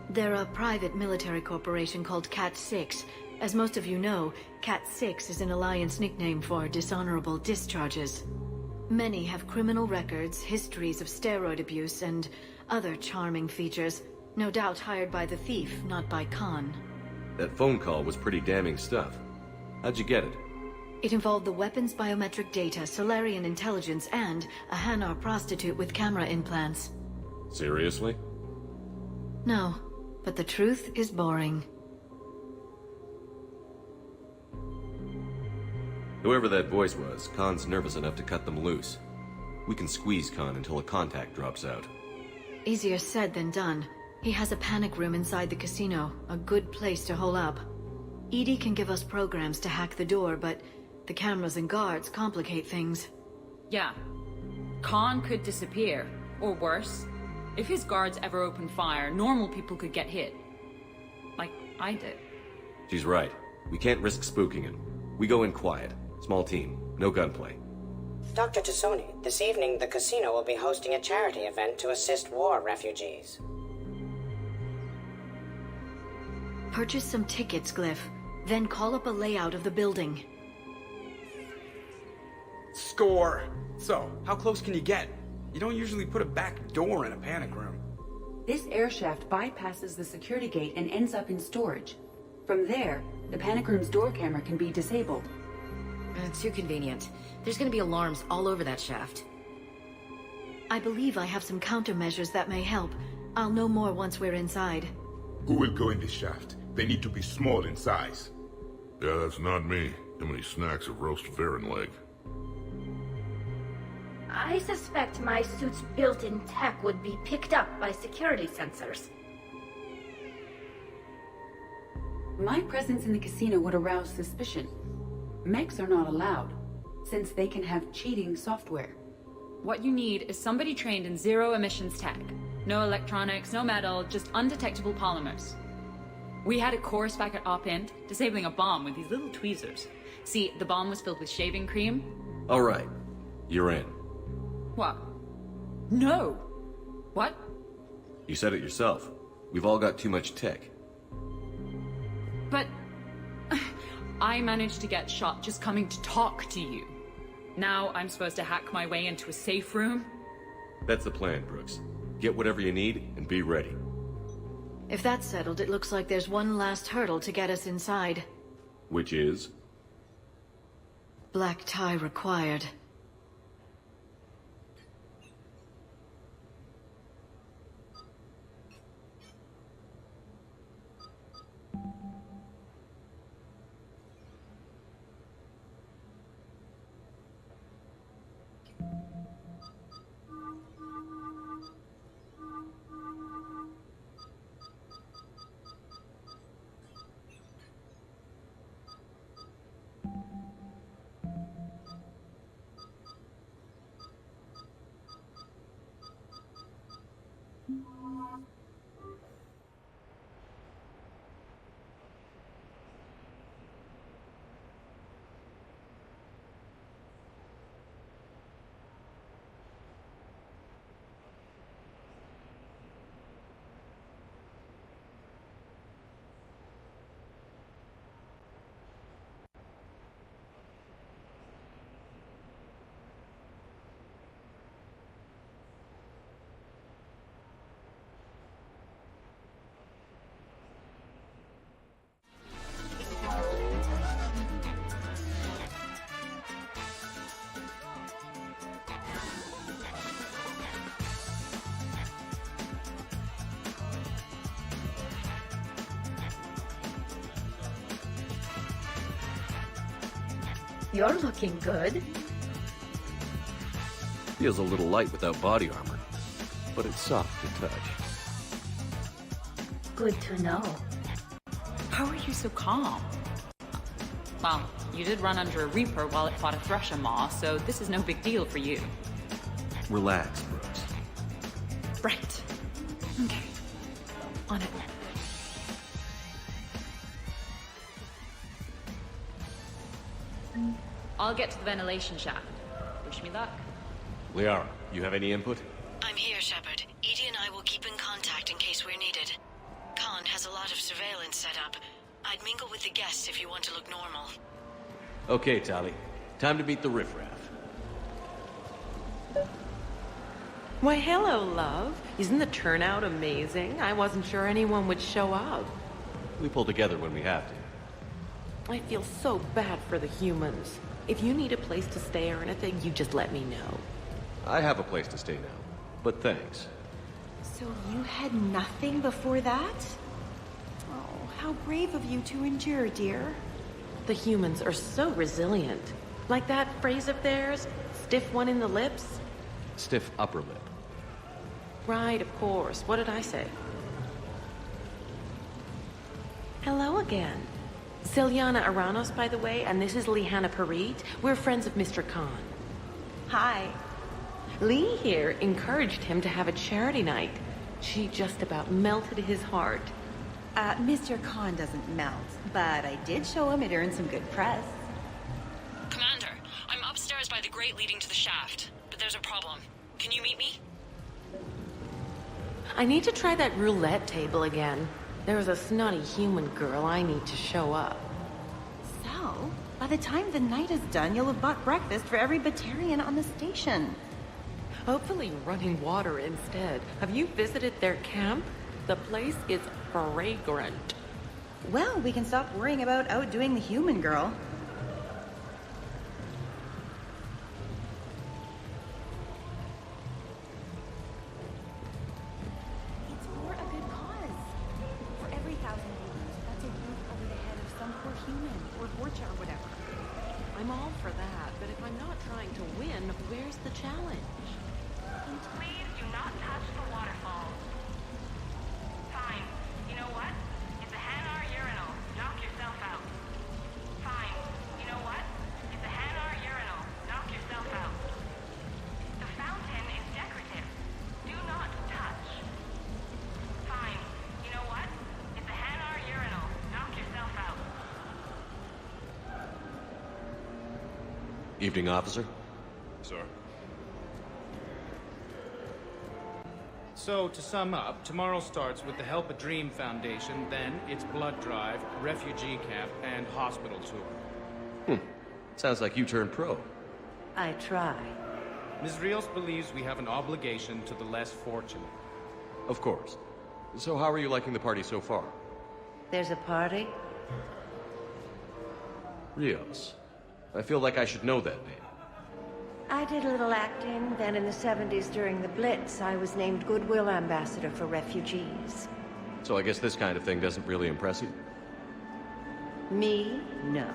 They're a private military corporation called Cat-6. As most of you know, Cat-6 is an Alliance nickname for dishonorable discharges. Many have criminal records, histories of steroid abuse, and other charming features. No doubt hired by the thief, not by Khan. That phone call was pretty damning stuff. How'd you get it? It involved the weapons biometric data, Solarian intelligence, and a Hanar prostitute with camera implants. Seriously? No, but the truth is boring. Whoever that voice was, Khan's nervous enough to cut them loose. We can squeeze Khan until a contact drops out. Easier said than done. He has a panic room inside the casino, a good place to hole up. EDI can give us programs to hack the door, but the cameras and guards complicate things. Yeah. Khan could disappear, or worse. If his guards ever opened fire, normal people could get hit. Like I did. She's right. We can't risk spooking him. We go in quiet. Small team. No gunplay. Dr. Tassoni, this evening the casino will be hosting a charity event to assist war refugees. Purchase some tickets, Glyph. Then call up a layout of the building. Score! So, how close can you get? You don't usually put a back door in a panic room. This air shaft bypasses the security gate and ends up in storage. From there, the panic room's door camera can be disabled. Too convenient. There's gonna be alarms all over that shaft. I believe I have some countermeasures that may help. I'll know more once we're inside. Who will go in this shaft? They need to be small in size. Yeah, that's not me. How many snacks of roast Varan leg? I suspect my suit's built-in tech would be picked up by security sensors. My presence in the casino would arouse suspicion. Mechs are not allowed, since they can have cheating software. What you need is somebody trained in zero emissions tech. No electronics, no metal, just undetectable polymers. We had a course back at Op-Int, disabling a bomb with these little tweezers. See, the bomb was filled with shaving cream. All right. You're in. What? No! What? You said it yourself. We've all got too much tech. But... I managed to get shot just coming to talk to you. Now I'm supposed to hack my way into a safe room? That's the plan, Brooks. Get whatever you need and be ready. If that's settled, it looks like there's one last hurdle to get us inside. Which is? Black tie required. You're looking good. Feels a little light without body armor, but it's soft to touch. Good to know. How are you so calm? Well, you did run under a Reaper while it fought a Thresher Maw, so this is no big deal for you. Relax, Brooks. Right. Okay. On it. I'll get to the ventilation shaft. me luck. Liara, you have any input? I'm here, Shepard. Edie and I will keep in contact in case we're needed. Khan has a lot of surveillance set up. I'd mingle with the guests if you want to look normal. Okay, Tali. Time to meet the riffraff. Why, hello, love. Isn't the turnout amazing? I wasn't sure anyone would show up. We pull together when we have to. I feel so bad for the humans. If you need a place to stay or anything, you just let me know. I have a place to stay now, but thanks. So you had nothing before that? Oh, how brave of you to endure, dear. The humans are so resilient. Like that phrase of theirs, stiff one in the lips? Stiff upper lip. Right, of course. What did I say? Hello again. Celiana Aranos, by the way, and this is Lihanna Parit. We're friends of Mr. Khan. Hi. Lee here encouraged him to have a charity night. She just about melted his heart. Mr. Khan doesn't melt, but I did show him it earned some good press. Commander, I'm upstairs by the grate leading to the shaft, but there's a problem. Can you meet me? I need to try that roulette table again. There's a snotty human girl I need to show up. So, by the time the night is done, you'll have bought breakfast for every Batarian on the station. Hopefully running water instead. Have you visited their camp? The place is fragrant. Well, we can stop worrying about outdoing the human girl. It's for a good cause. For every 1,000 babies, that's a roof over the head of some poor human, or Vorcha, or whatever. I'm all for that, but if I'm not trying to win, where's the challenge? Please do not touch the waterfall. Fine. You know what? It's a Hanar urinal. Knock yourself out. Fine. You know what? It's a Hanar urinal. Knock yourself out. The fountain is decorative. Do not touch. Fine. You know what? It's a Hanar urinal. Knock yourself out. Evening, officer. Sir. So, to sum up, tomorrow starts with the Help a Dream Foundation, then it's blood drive, refugee camp, and hospital tour. Sounds like you turned pro. I try. Ms. Rios believes we have an obligation to the less fortunate. Of course. So how are you liking the party so far? There's a party? Rios. I feel like I should know that name. I did a little acting, then in the 70s during the Blitz, I was named Goodwill Ambassador for Refugees. So I guess this kind of thing doesn't really impress you? Me? No.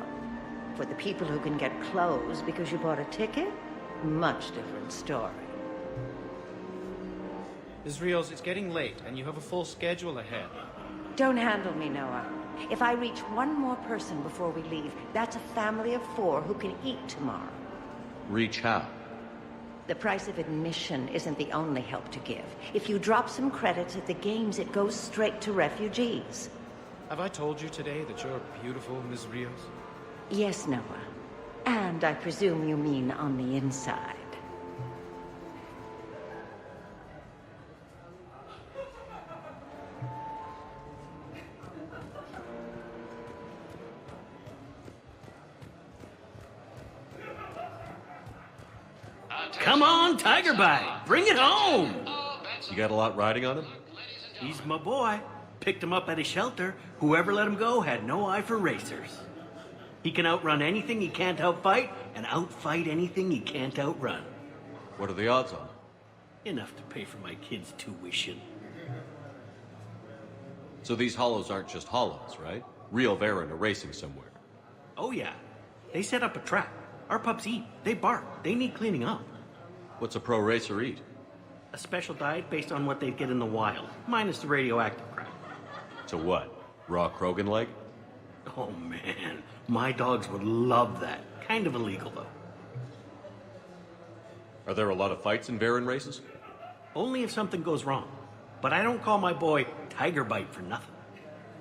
For the people who can get clothes because you bought a ticket? Much different story. Ms. Rios, it's getting late, and you have a full schedule ahead. Don't handle me, Noah. If I reach one more person before we leave, that's a family of 4 who can eat tomorrow. Reach how? The price of admission isn't the only help to give. If you drop some credits at the games, it goes straight to refugees. Have I told you today that you're beautiful, Ms. Rios? Yes, Noah. And I presume you mean on the inside. Come on, Tiger Bite! Bring it home! You got a lot riding on him? He's my boy. Picked him up at a shelter. Whoever let him go had no eye for racers. He can outrun anything he can't outfight, and outfight anything he can't outrun. What are the odds on? Enough to pay for my kid's tuition. So these hollows aren't just hollows, right? Real Varen are racing somewhere. Oh yeah. They set up a trap. Our pups eat. They bark. They need cleaning up. What's a pro racer eat? A special diet based on what they'd get in the wild, minus the radioactive crap. So what? Raw Krogan leg? Oh man, my dogs would love that. Kind of illegal though. Are there a lot of fights in Varen races? Only if something goes wrong. But I don't call my boy Tiger Bite for nothing.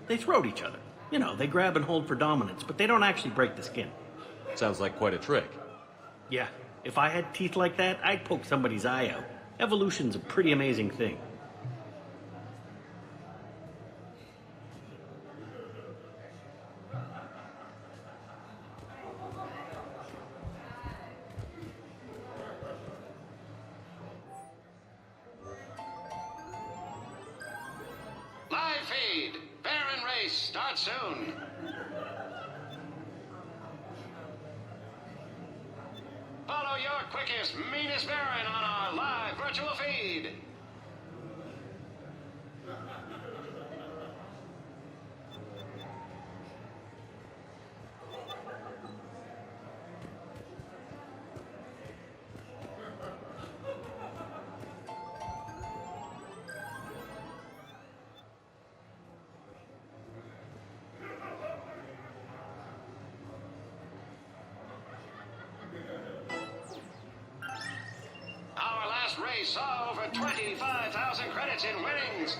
They throat each other. You know, they grab and hold for dominance, but they don't actually break the skin. Sounds like quite a trick. Yeah, If I had teeth like that, I'd poke somebody's eye out. Evolution's a pretty amazing thing. Live feed. Baron race starts soon. Follow your quickest, meanest Baron on our live virtual feed. Our last race saw over 25,000 credits in winnings.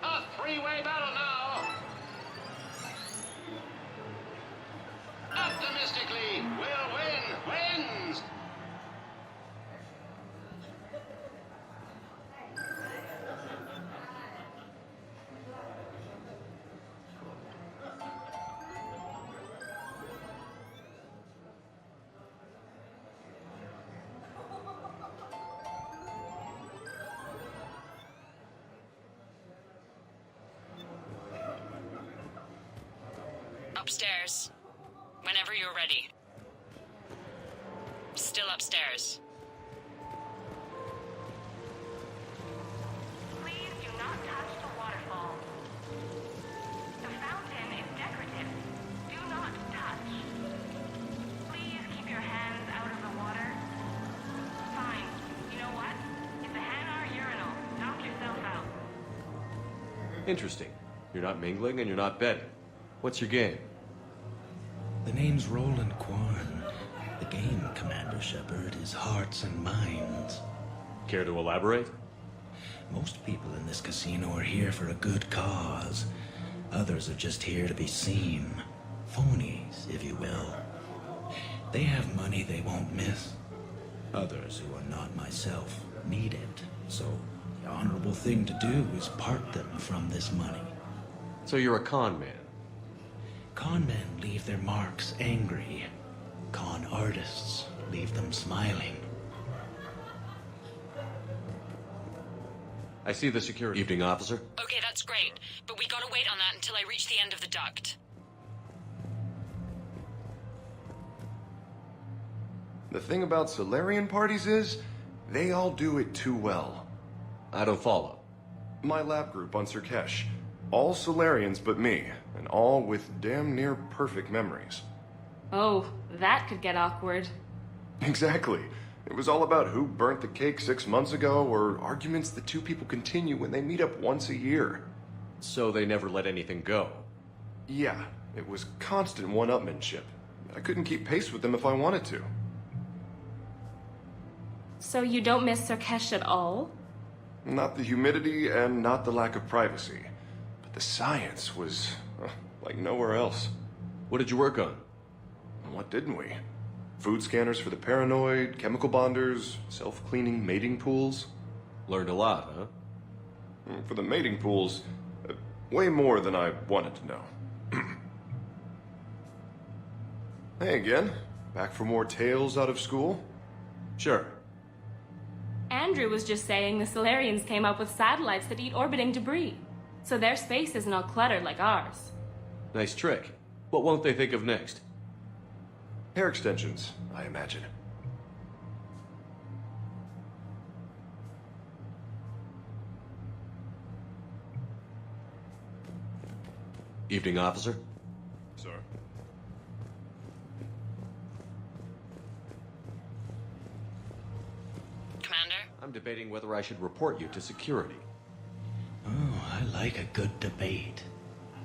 A three-way battle now. Optimistically, will wins. Upstairs. Whenever you're ready. Still upstairs. Please do not touch the waterfall. The fountain is decorative. Do not touch. Please keep your hands out of the water. Fine. You know what? It's a Hanar urinal. Knock yourself out. Interesting. You're not mingling and you're not betting. What's your game? The name's Roland Kwan. The game, Commander Shepard, is hearts and minds. Care to elaborate? Most people in this casino are here for a good cause. Others are just here to be seen. Phonies, if you will. They have money they won't miss. Others, who are not myself, need it. So, the honorable thing to do is part them from this money. So you're a con man? Con men leave their marks angry. Con artists leave them smiling. I see the security. Evening, officer. Okay, that's great. But we gotta wait on that until I reach the end of the duct. The thing about Solarian parties is, they all do it too well. I don't follow. My lab group on Sirkesh. All Solarians but me, and all with damn near perfect memories. Oh, that could get awkward. Exactly. It was all about who burnt the cake 6 months ago, or arguments the two people continue when they meet up once a year. So they never let anything go? Yeah, it was constant one-upmanship. I couldn't keep pace with them if I wanted to. So you don't miss Sirkesh at all? Not the humidity and not the lack of privacy. But the science was like nowhere else. What did you work on? What didn't we? Food scanners for the paranoid, chemical bonders, self-cleaning mating pools. Learned a lot, huh? For the mating pools, way more than I wanted to know. Hey again. Back for more tales out of school? Sure. Andrew was just saying the Solarians came up with satellites that eat orbiting debris. So their space isn't all cluttered like ours. Nice trick. What won't they think of next? Hair extensions, I imagine. Evening, officer. Sir. Commander? I'm debating whether I should report you to security. Oh, I like a good debate.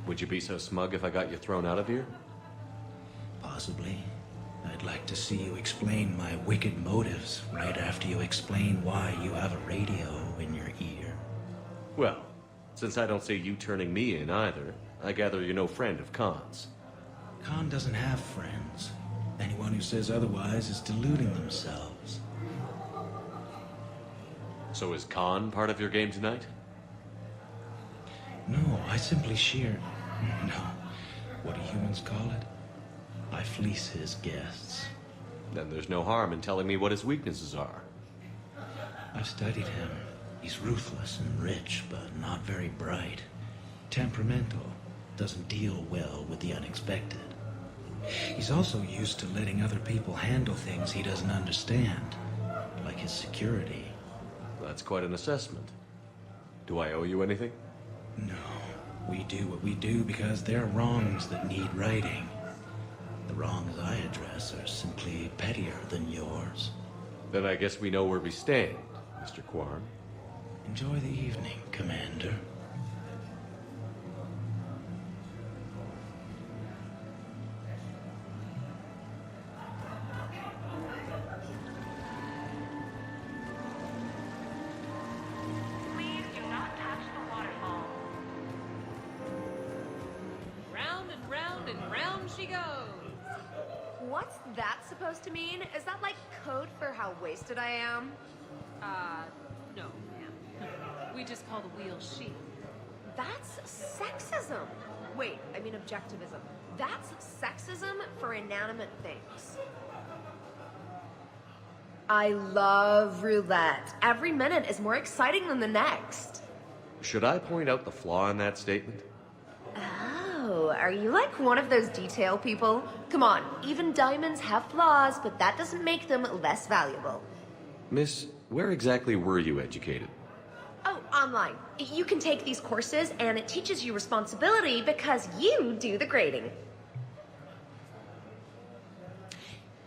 Would you be so smug if I got you thrown out of here? Possibly. I'd like to see you explain my wicked motives right after you explain why you have a radio in your ear. Well, Since I don't see you turning me in either, I gather you're no friend of Khan's. Khan doesn't have friends. Anyone who says otherwise is deluding themselves. So is Khan part of your game tonight? No, I simply No. What do humans call it? I fleece his guests. Then there's no harm in telling me what his weaknesses are. I've studied him. He's ruthless and rich, but not very bright. Temperamental. Doesn't deal well with the unexpected. He's also used to letting other people handle things he doesn't understand, like his security. That's quite an assessment. Do I owe you anything? No. We do what we do because they're wrongs that need righting. The wrongs I address are simply pettier than yours. Then I guess we know where we stand, Mr. Quarn. Enjoy the evening, Commander. Please do not touch the waterfall. Round and round she goes. What's that supposed to mean? Is that like code for how wasted I am? No, ma'am. We just call the wheel she. That's sexism. Wait, I mean objectivism. That's sexism for inanimate things. I love roulette. Every minute is more exciting than the next. Should I point out the flaw in that statement? Oh, are you like one of those detail people? Come on, even diamonds have flaws, but that doesn't make them less valuable. Miss, where exactly were you educated? Oh, online. You can take these courses and it teaches you responsibility because you do the grading.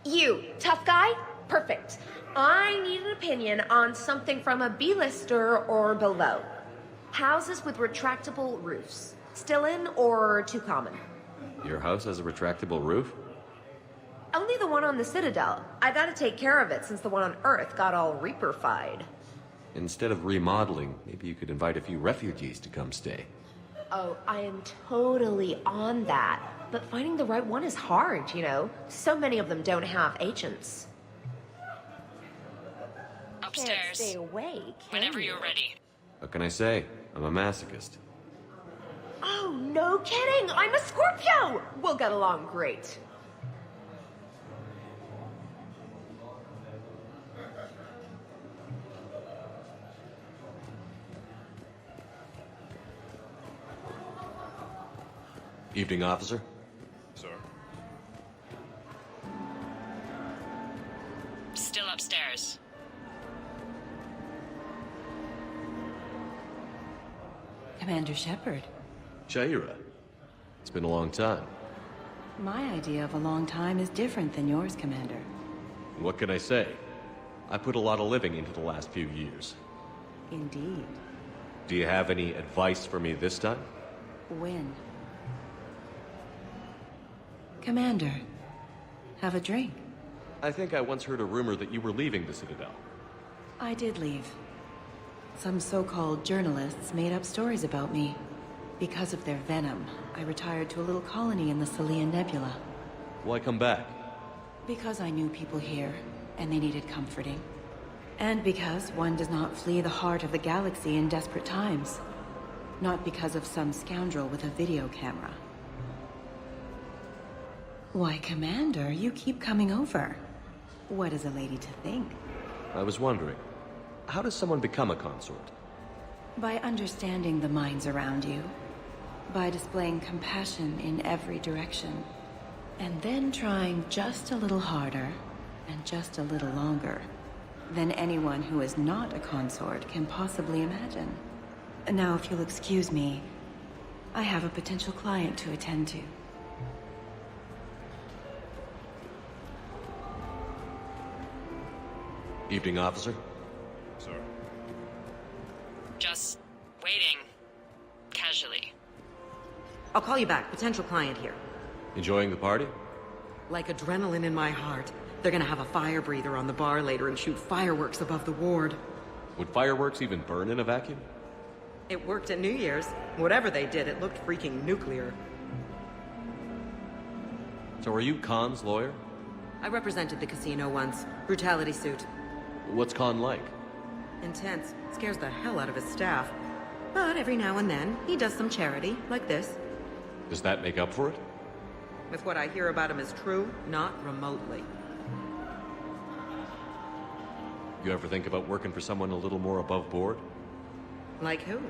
You, tough guy? Perfect. I need an opinion on something from a B-lister or below. Houses with retractable roofs. Still in or too common? Your house has a retractable roof? Only the one on the Citadel. I gotta take care of it since the one on Earth got all Reaper-fied. Instead of remodeling, maybe you could invite a few refugees to come stay. Oh, I am totally on that. But finding the right one is hard, you know? So many of them don't have agents. Upstairs. Can't stay awake, can Whenever you? you're ready. What can I say? I'm a masochist. Oh, no kidding! I'm a Scorpio! We'll get along great. Evening, officer. Sir? Still upstairs. Commander Shepard. Shaira. It's been a long time. My idea of a long time is different than yours, Commander. What can I say? I put a lot of living into the last few years. Indeed. Do you have any advice for me this time? When? Commander, have a drink. I think I once heard a rumor that you were leaving the Citadel. I did leave. Some so-called journalists made up stories about me. Because of their venom, I retired to a little colony in the Salian Nebula. Why come back? Because I knew people here, and they needed comforting. And because one does not flee the heart of the galaxy in desperate times. Not because of some scoundrel with a video camera. Why, Commander, you keep coming over. What is a lady to think? I was wondering, how does someone become a consort? By understanding the minds around you. By displaying compassion in every direction. And then trying just a little harder, and just a little longer, than anyone who is not a consort can possibly imagine. Now, if you'll excuse me, I have a potential client to attend to. Evening, officer. Sir? Just waiting. Casually. I'll call you back. Potential client here. Enjoying the party? Like adrenaline in my heart. They're gonna have a fire breather on the bar later and shoot fireworks above the ward. Would fireworks even burn in a vacuum? It worked at New Year's. Whatever they did, it looked freaking nuclear. So are you Khan's lawyer? I represented the casino once. Brutality suit. What's Khan like? Intense. Scares the hell out of his staff. But every now and then, he does some charity, like this. Does that make up for it? If what I hear about him is true, not remotely. You ever think about working for someone a little more above board? Like who?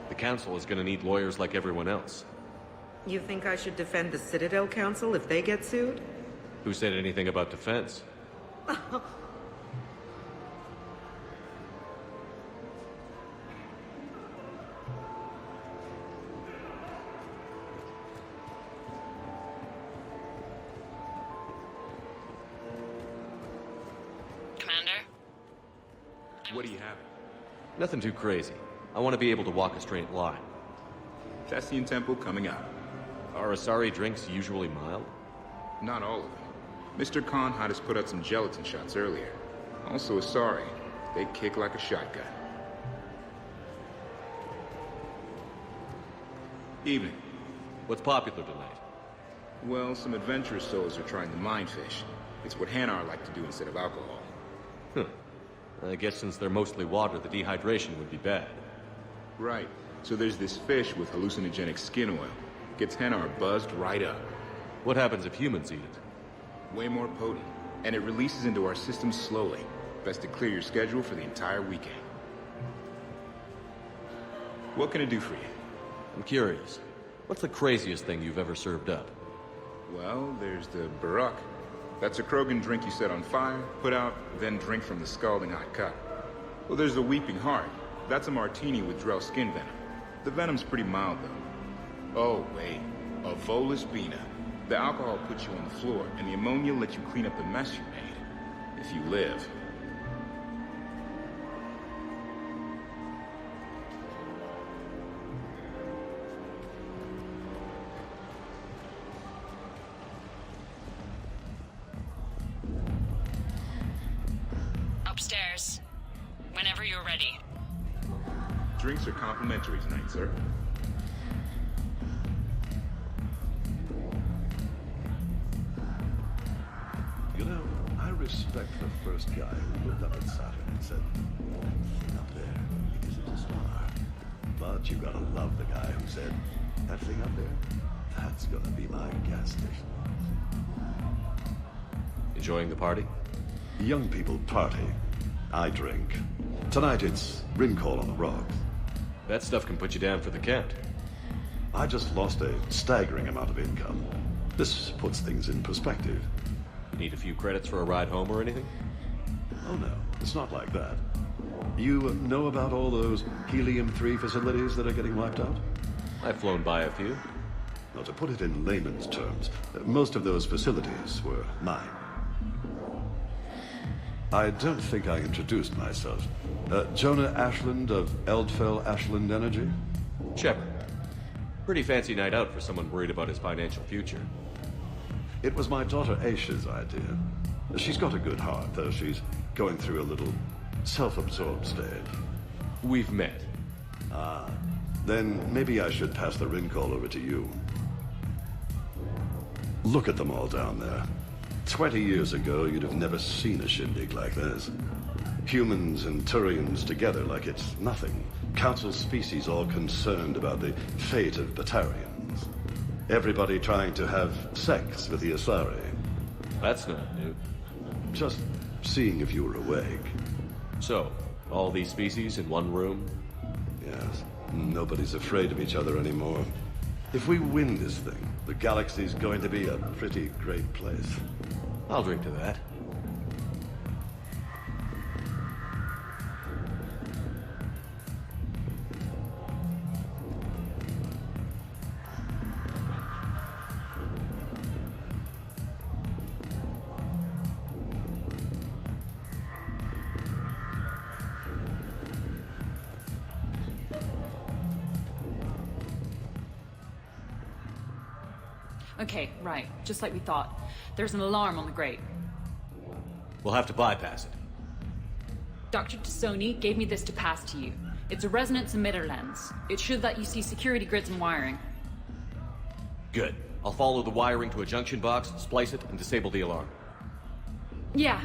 The council is gonna need lawyers like everyone else. You think I should defend the Citadel Council if they get sued? Who said anything about defense? Commander? What do you have? Nothing too crazy. I want to be able to walk a straight line. Cassian Temple coming up. Are Asari drinks usually mild? Not all of them. Mr. Khan had us put out some gelatin shots earlier. Also Asari. They kick like a shotgun. Evening. What's popular tonight? Well, some adventurous souls are trying the mind fish. It's what Hanar like to do instead of alcohol. Huh. I guess since they're mostly water, the dehydration would be bad. Right. So there's this fish with hallucinogenic skin oil. Gets Hanar buzzed right up. What happens if humans eat it? Way more potent. And it releases into our system slowly. Best to clear your schedule for the entire weekend. What can I do for you? I'm curious. What's the craziest thing you've ever served up? Well, there's the Barak. That's a Krogan drink you set on fire, put out, then drink from the scalding hot cup. Well, there's the Weeping Heart. That's a martini with Drell skin venom. The venom's pretty mild, though. Oh, wait. A Volus Bina. The alcohol puts you on the floor, and the ammonia lets you clean up the mess you made. If you live. Upstairs. Whenever you're ready. Drinks are complimentary tonight, sir. You know, I respect the first guy who looked up at Saturn and said, "That thing up there, it isn't a star." But you gotta love the guy who said, "That thing up there, that's gonna be my gas station." Enjoying the party? Young people party. I drink. Tonight it's Rin Call on the rocks. That stuff can put you down for the count. I just lost a staggering amount of income. This puts things in perspective. You need a few credits for a ride home or anything? Oh no, it's not like that. You know about all those Helium-3 facilities that are getting wiped out? I've flown by a few. Now, to put it in layman's terms, most of those facilities were mine. I don't think I introduced myself. Jonah Ashland of Eldfell Ashland Energy? Shepard. Pretty fancy night out for someone worried about his financial future. It was my daughter Aisha's idea. She's got a good heart, though she's going through a little self-absorbed stage. We've met. Ah, then maybe I should pass the ring call over to you. Look at them all down there. 20 years ago, you'd have never seen a shindig like this. Humans and Turians together like it's nothing. Council species all concerned about the fate of Batarians. Everybody trying to have sex with the Asari. That's not new. Just seeing if you were awake. So, all these species in one room? Yes. Nobody's afraid of each other anymore. If we win this thing, the galaxy's going to be a pretty great place. I'll drink to that. Okay, right. Just like we thought. There's an alarm on the grate. We'll have to bypass it. Dr. Tassoni gave me this to pass to you. It's a resonance emitter lens. It should let you see security grids and wiring. Good. I'll follow the wiring to a junction box, splice it, and disable the alarm. Yeah.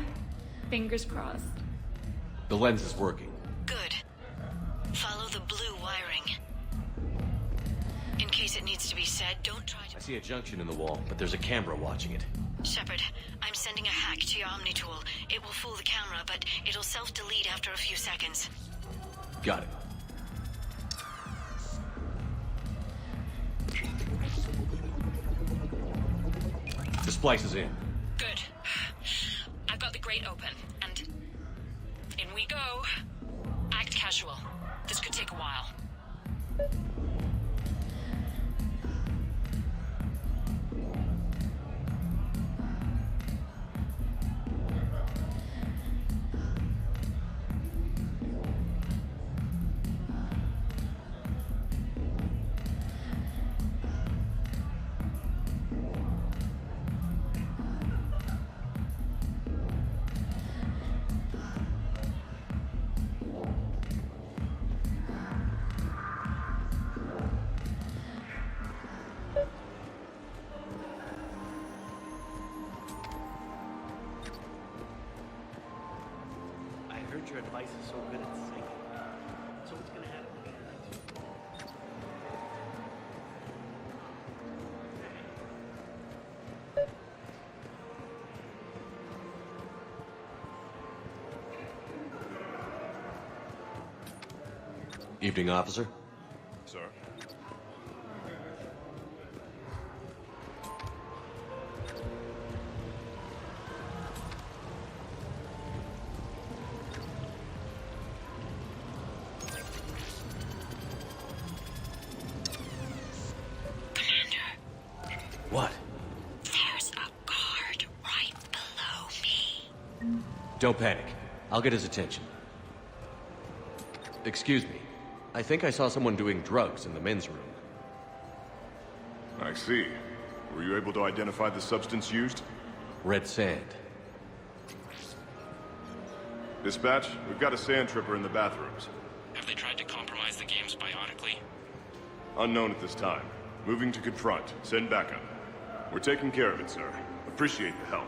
Fingers crossed. The lens is working. Good. Follow the blue wiring. In case it needs to be said, don't try to... I see a junction in the wall, but there's a camera watching it. Shepard, I'm sending a hack to your Omni tool. It will fool the camera, but it'll self-delete after a few seconds. Got it. The splice is in. Good. I've got the grate open, and in we go. Act casual. This could take a while. Your advice is so good at singing. So what's gonna happen? Evening, officer. Sir? What? There's a guard right below me. Don't panic. I'll get his attention. Excuse me. I think I saw someone doing drugs in the men's room. I see. Were you able to identify the substance used? Red sand. Dispatch, we've got a sand tripper in the bathrooms. Have they tried to compromise the games bionically? Unknown at this time. Moving to confront. Send backup. We're taking care of it, sir. Appreciate the help.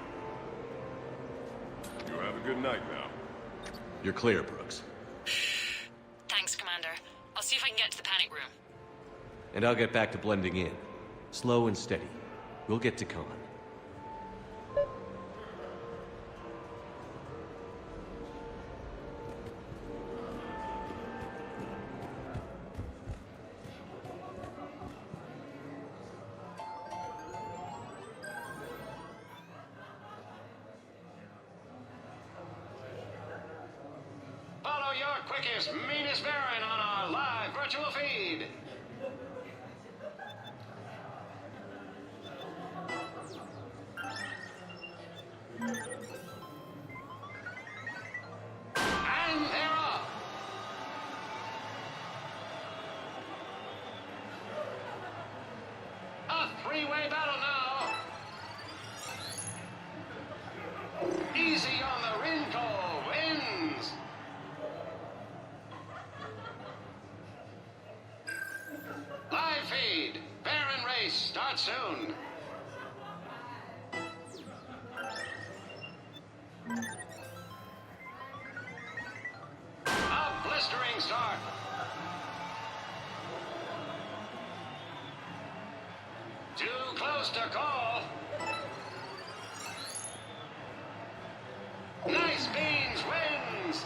You have a good night now. You're clear, Brooks. Thanks, Commander. I'll see if I can get to the panic room. And I'll get back to blending in. Slow and steady. We'll get to Khan. Follow your quickest, meanest Baron on our live virtual feed. And they're off. A three-way battle now. Easy on the Rinko wins. Live feed. Baron race starts soon. A blistering start. Too close to call. Nice Beans wins.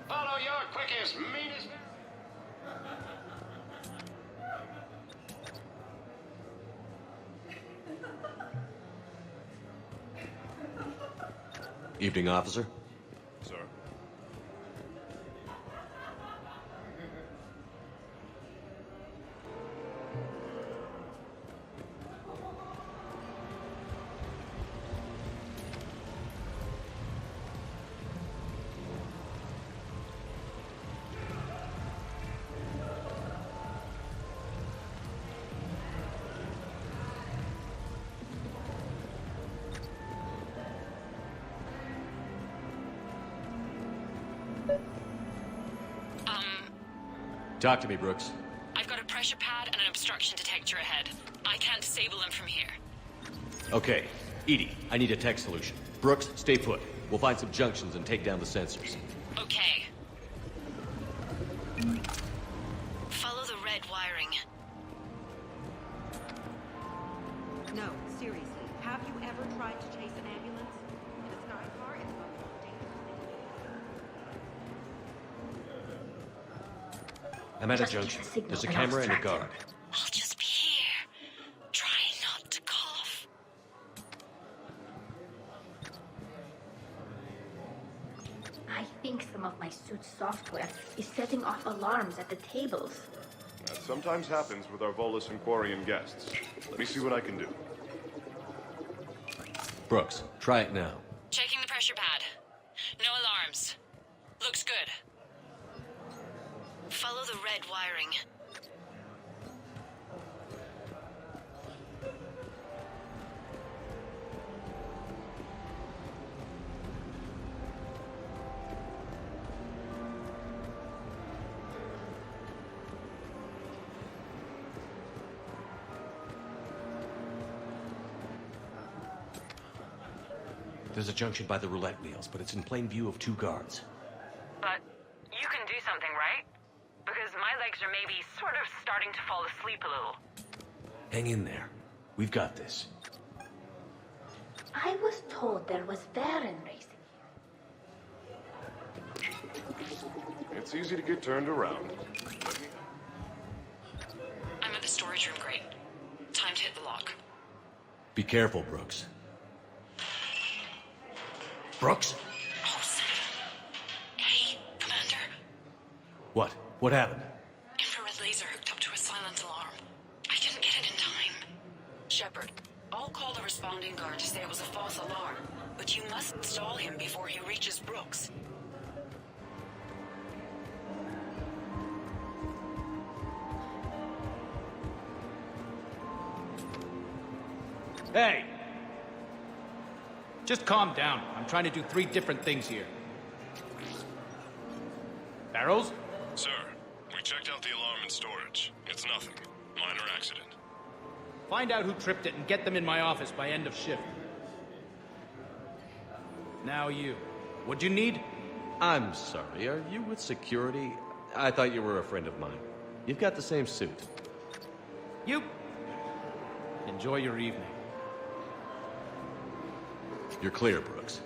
Follow your quickest, meanest... Evening, officer. Sir? Talk to me, Brooks. I've got a pressure pad and an obstruction detector ahead. I can't disable them from here. Okay. Edie, I need a tech solution. Brooks, stay put. We'll find some junctions and take down the sensors. Okay. Follow the red wiring. No, seriously. Have you ever tried to chase an ambulance? In a sky car, it's about the most dangerous thing. I'm at a junction. There's a camera and a guard. I'll just be here. Try not to cough. I think some of my suit's software is setting off alarms at the tables. That sometimes happens with our Volus and Quarian guests. Let me see what I can do. Brooks, try it now. Checking the pressure pad. No alarms. Looks good. Follow the red wiring. There's a junction by the roulette wheels, but it's in plain view of 2 guards. But you can do something, right? Because my legs are maybe sort of starting to fall asleep a little. Hang in there. We've got this. I was told there was Varen racing. It's easy to get turned around. I'm at the storage room grate. Time to hit the lock. Be careful, Brooks. Brooks? Oh, son. Hey, Commander. What? What happened? Infrared laser hooked up to a silent alarm. I didn't get it in time. Shepard, I'll call the responding guard to say it was a false alarm, but you must stall him before he reaches Brooks. Hey! Just calm down. I'm trying to do 3 different things here. Barrows? Sir, we checked out the alarm in storage. It's nothing. Minor accident. Find out who tripped it and get them in my office by end of shift. Now you. What'd you need? I'm sorry, are you with security? I thought you were a friend of mine. You've got the same suit. You. Enjoy your evening. You're clear, Brooks.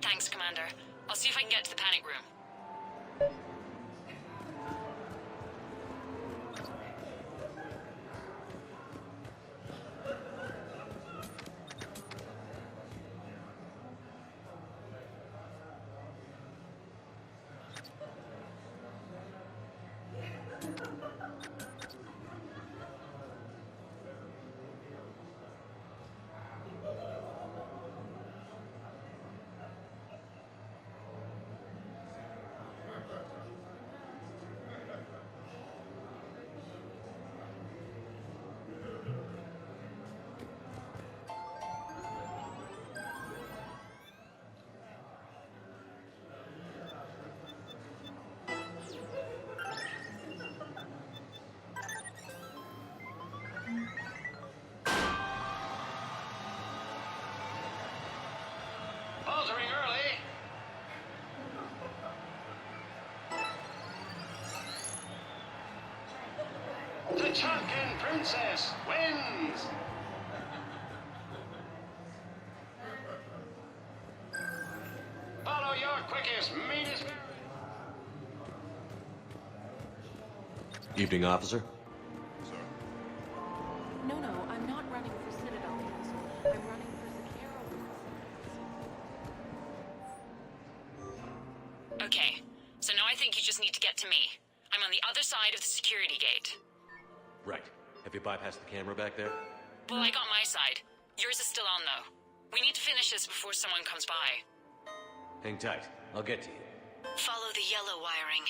Thanks, Commander. I'll see if I can get to the panic room. Faltering early. The Chunkin Princess wins! Follow your quickest, meanest... Evening, officer. No, I'm not running for Citadel Council. I'm running for Zakara. Okay, so now I think you just need to get to me. I'm on the other side of the security gate. Right. Have you bypassed the camera back there? Well, I got my side. Yours is still on, though. We need to finish this before someone comes by. Hang tight. I'll get to you. Follow the yellow wiring.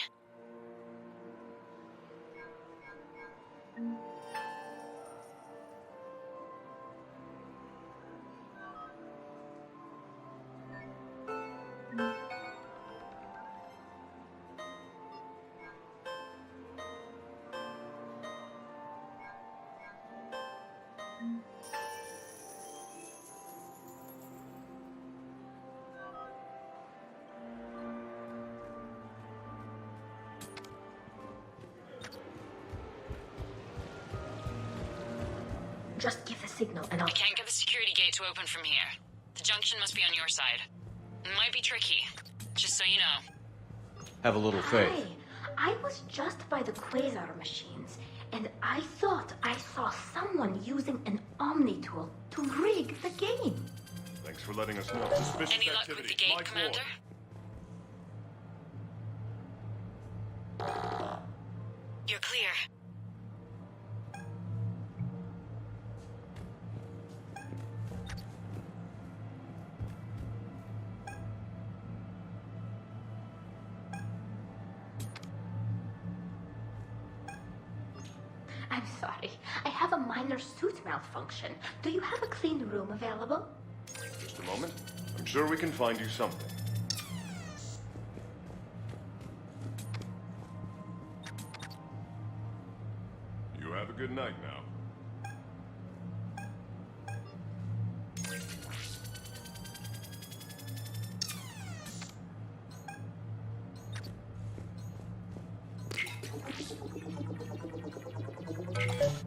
Just give the signal and I'll... I can't get the security gate to open from here. The junction must be on your side. It might be tricky, just so you know. Have a little faith. Hey, I was just by the quasar machines, and I thought I saw someone using an Omni tool to rig the game. Thanks for letting us know. Suspicious Any luck with the gate, My Commander? You're clear. I'm sorry. I have a minor suit malfunction. Do you have a clean room available? Just a moment. I'm sure we can find you something. You have a good night now.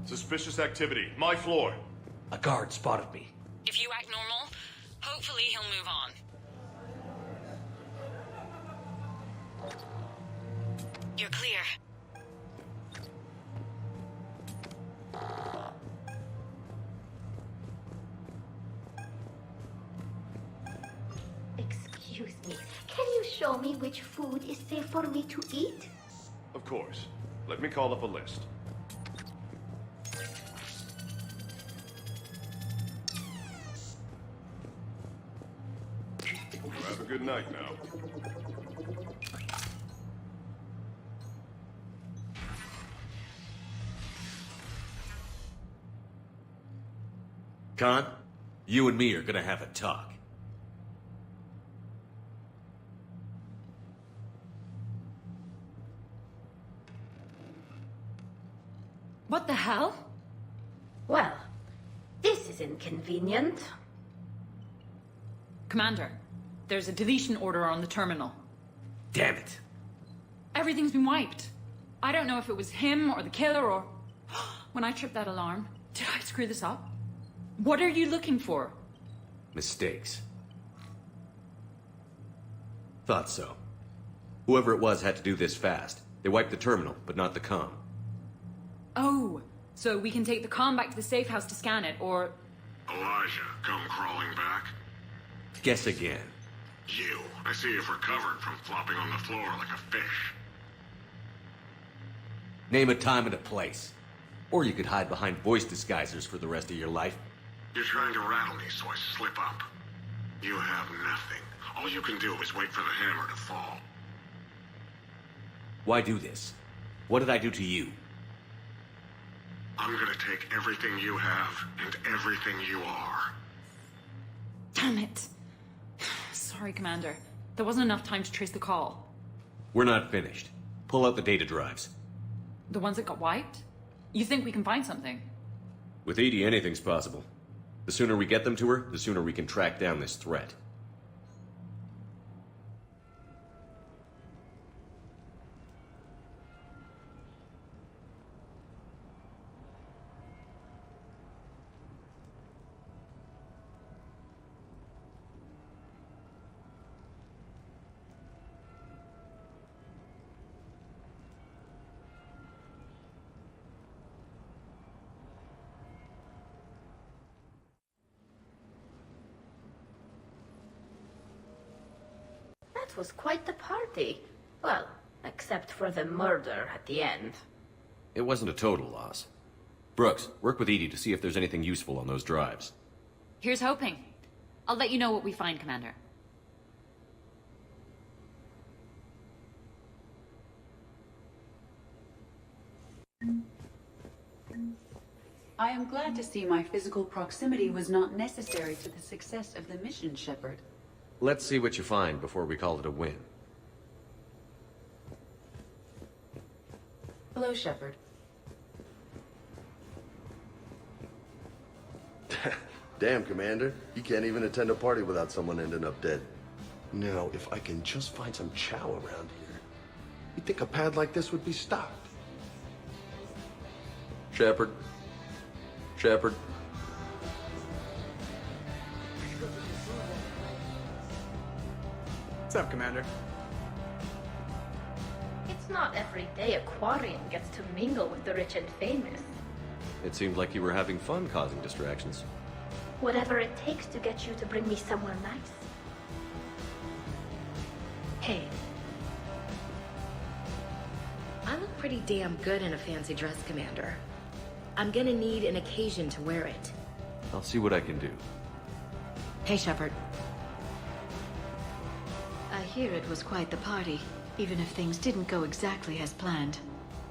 Suspicious activity. My floor. A guard spotted me. If you act normal, hopefully he'll move on. You're clear. Excuse me. Can you show me which food is safe for me to eat? Of course. Let me call up a list. You have a good night now. Khan, you and me are gonna have a talk. What the hell? Well, this is inconvenient. Commander, there's a deletion order on the terminal. Damn it. Everything's been wiped. I don't know if it was him or the killer or... When I tripped that alarm, did I screw this up? What are you looking for? Mistakes. Thought so. Whoever it was had to do this fast. They wiped the terminal, but not the comm. Oh, so we can take the comm back to the safe house to scan it, or... Elijah, come crawling back. Guess again. You. I see you've recovered from flopping on the floor like a fish. Name a time and a place. Or you could hide behind voice disguisers for the rest of your life. You're trying to rattle me, so I slip up. You have nothing. All you can do is wait for the hammer to fall. Why do this? What did I do to you? I'm gonna take everything you have and everything you are. Damn it. Sorry, Commander. There wasn't enough time to trace the call. We're not finished. Pull out the data drives. The ones that got wiped? You think we can find something? With Edie, anything's possible. The sooner we get them to her, the sooner we can track down this threat. That was quite the party. Well, except for the murder at the end. It wasn't a total loss. Brooks, work with Edie to see if there's anything useful on those drives. Here's hoping. I'll let you know what we find, Commander. I am glad to see my physical proximity was not necessary to the success of the mission, Shepard. Let's see what you find before we call it a win. Hello, Shepard. Damn, Commander. You can't even attend a party without someone ending up dead. Now, if I can just find some chow around here, you'd think a pad like this would be stocked. Shepard. Shepard. What's up, Commander? It's not every day a Quarian gets to mingle with the rich and famous. It seemed like you were having fun causing distractions. Whatever it takes to get you to bring me somewhere nice. Hey. I look pretty damn good in a fancy dress, Commander. I'm gonna need an occasion to wear it. I'll see what I can do. Hey, Shepard. I hear it was quite the party, even if things didn't go exactly as planned.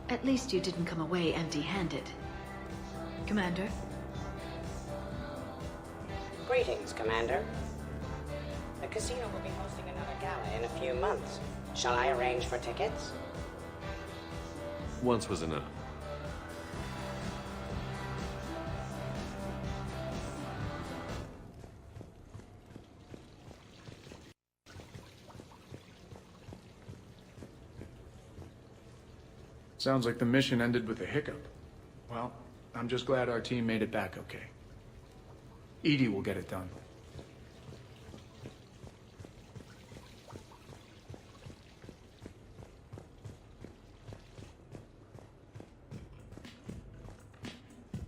At least you didn't come away empty-handed. Commander? Greetings, Commander. The casino will be hosting another gala in a few months. Shall I arrange for tickets? Once was enough. Sounds like the mission ended with a hiccup. Well, I'm just glad our team made it back okay. EDI will get it done.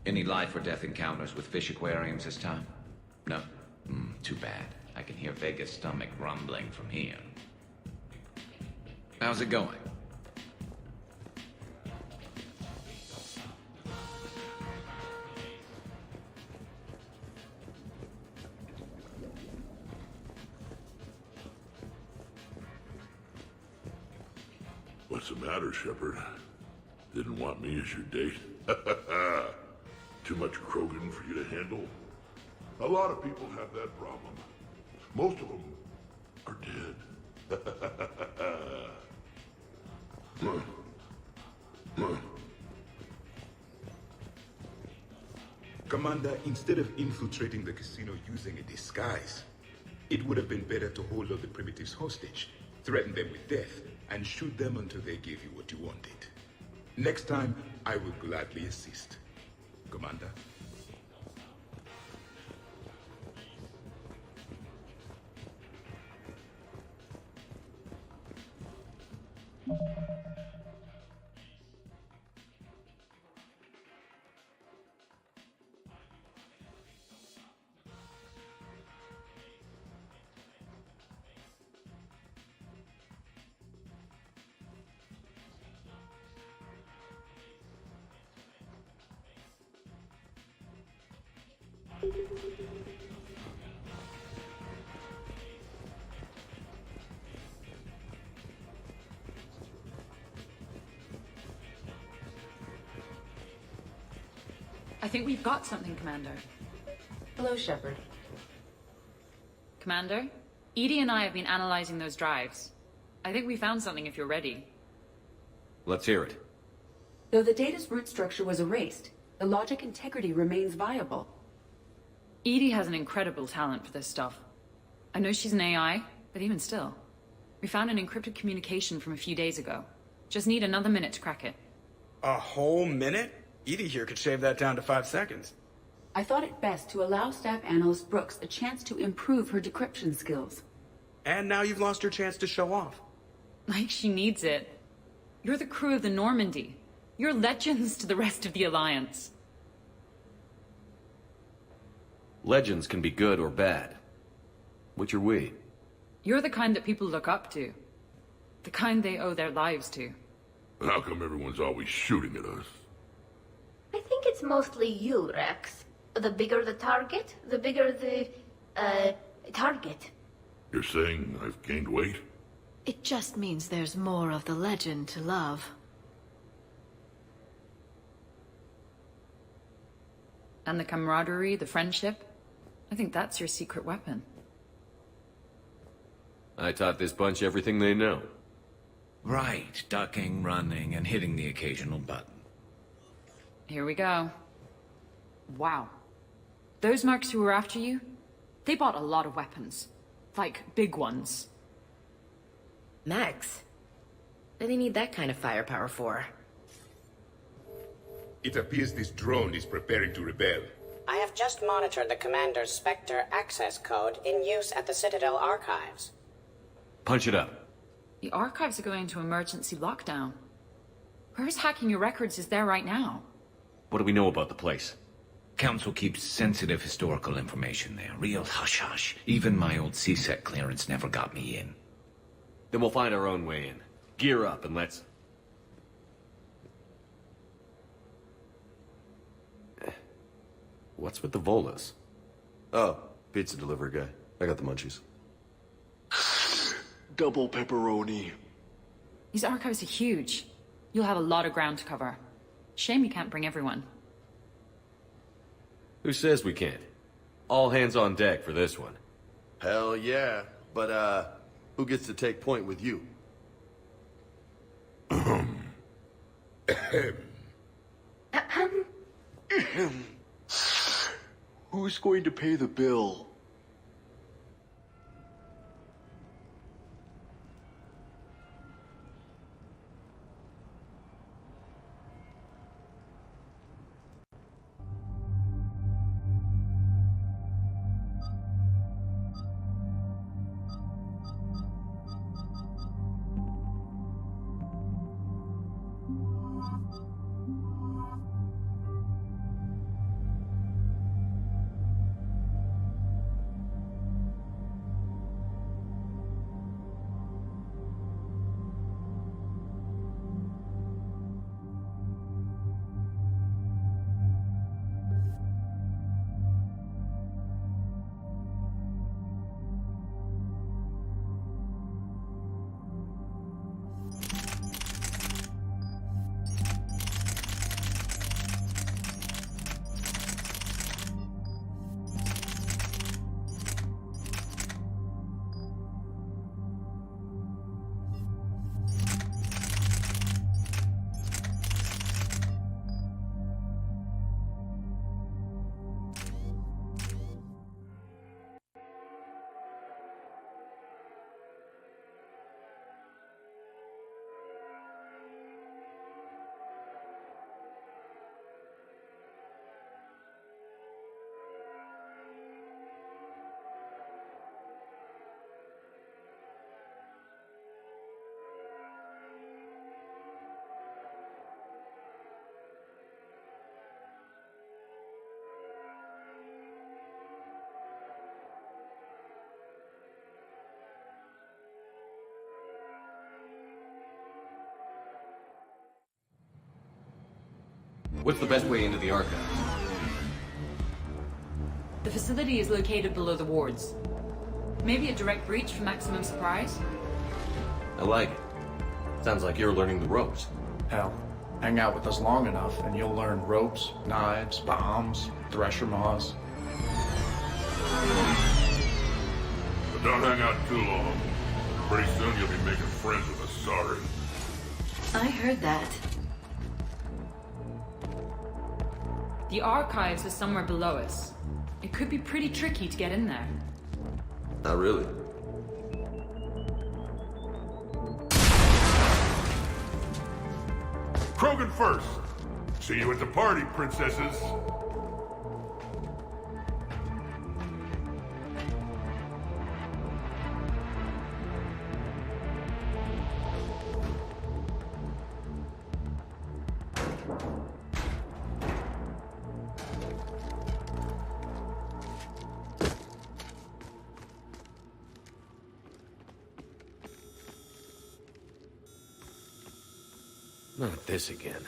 Any life or death encounters with fish aquariums this time? No? Too bad. I can hear Vega's stomach rumbling from here. How's it going? What's the matter, Shepard? Didn't want me as your date? Too much Krogan for you to handle? A lot of people have that problem. Most of them are dead. Commander, instead of infiltrating the casino using a disguise, it would have been better to hold all the primitives hostage, threaten them with death, and shoot them until they gave you what you wanted. Next time, I will gladly assist. Commander? I think we've got something, Commander. Hello, Shepard. Commander, EDI and I have been analyzing those drives. I think we found something if you're ready. Let's hear it. Though the data's root structure was erased, the logic integrity remains viable. EDI has an incredible talent for this stuff. I know she's an AI, but even still. We found an encrypted communication from a few days ago. Just need another minute to crack it. A whole minute? EDI here could shave that down to 5 seconds. I thought it best to allow Staff Analyst Brooks a chance to improve her decryption skills. And now you've lost your chance to show off. Like she needs it. You're the crew of the Normandy. You're legends to the rest of the Alliance. Legends can be good or bad. Which are we? You're the kind that people look up to. The kind they owe their lives to. How come everyone's always shooting at us? I think it's mostly you, Rex. The bigger the target, the bigger the, target. You're saying I've gained weight? It just means there's more of the legend to love. And the camaraderie, the friendship. I think that's your secret weapon. I taught this bunch everything they know. Right, ducking, running, and hitting the occasional button. Here we go. Wow. Those mercs who were after you, they bought a lot of weapons. Like, big ones. Max? What do they need that kind of firepower for? It appears this drone is preparing to rebel. I have just monitored the Commander's Spectre access code in use at the Citadel archives. Punch it up. The archives are going into emergency lockdown. Whoever's hacking your records is there right now. What do we know about the place? Council keeps sensitive historical information there. Real hush-hush. Even my old CSEC clearance never got me in. Then we'll find our own way in. Gear up and let's... What's with the Volas? Oh, pizza delivery guy. I got the munchies. Double pepperoni. These archives are huge. You'll have a lot of ground to cover. Shame you can't bring everyone. Who says we can't? All hands on deck for this one. Hell yeah. But, who gets to take point with you? Who's going to pay the bill? What's the best way into the archive? The facility is located below the wards. Maybe a direct breach for maximum surprise? I like it. Sounds like you're learning the ropes. Hell, hang out with us long enough and you'll learn ropes, knives, bombs, thresher maws. But don't hang out too long. Pretty soon you'll be making friends with Asari. I heard that. The archives are somewhere below us. It could be pretty tricky to get in there. Not really. Krogan first. See you at the party, princesses. Not this again.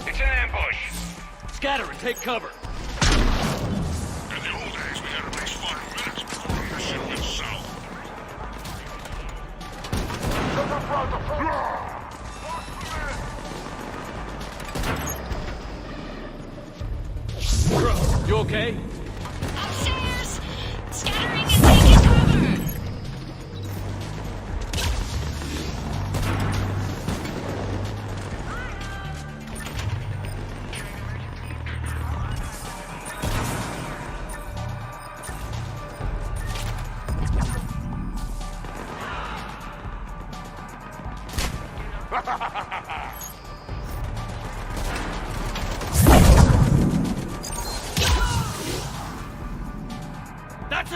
It's an ambush. Scatter and take cover. In the old days, we had at least 5 minutes before the ship went south. You okay? Upstairs! Scattering and taking cover!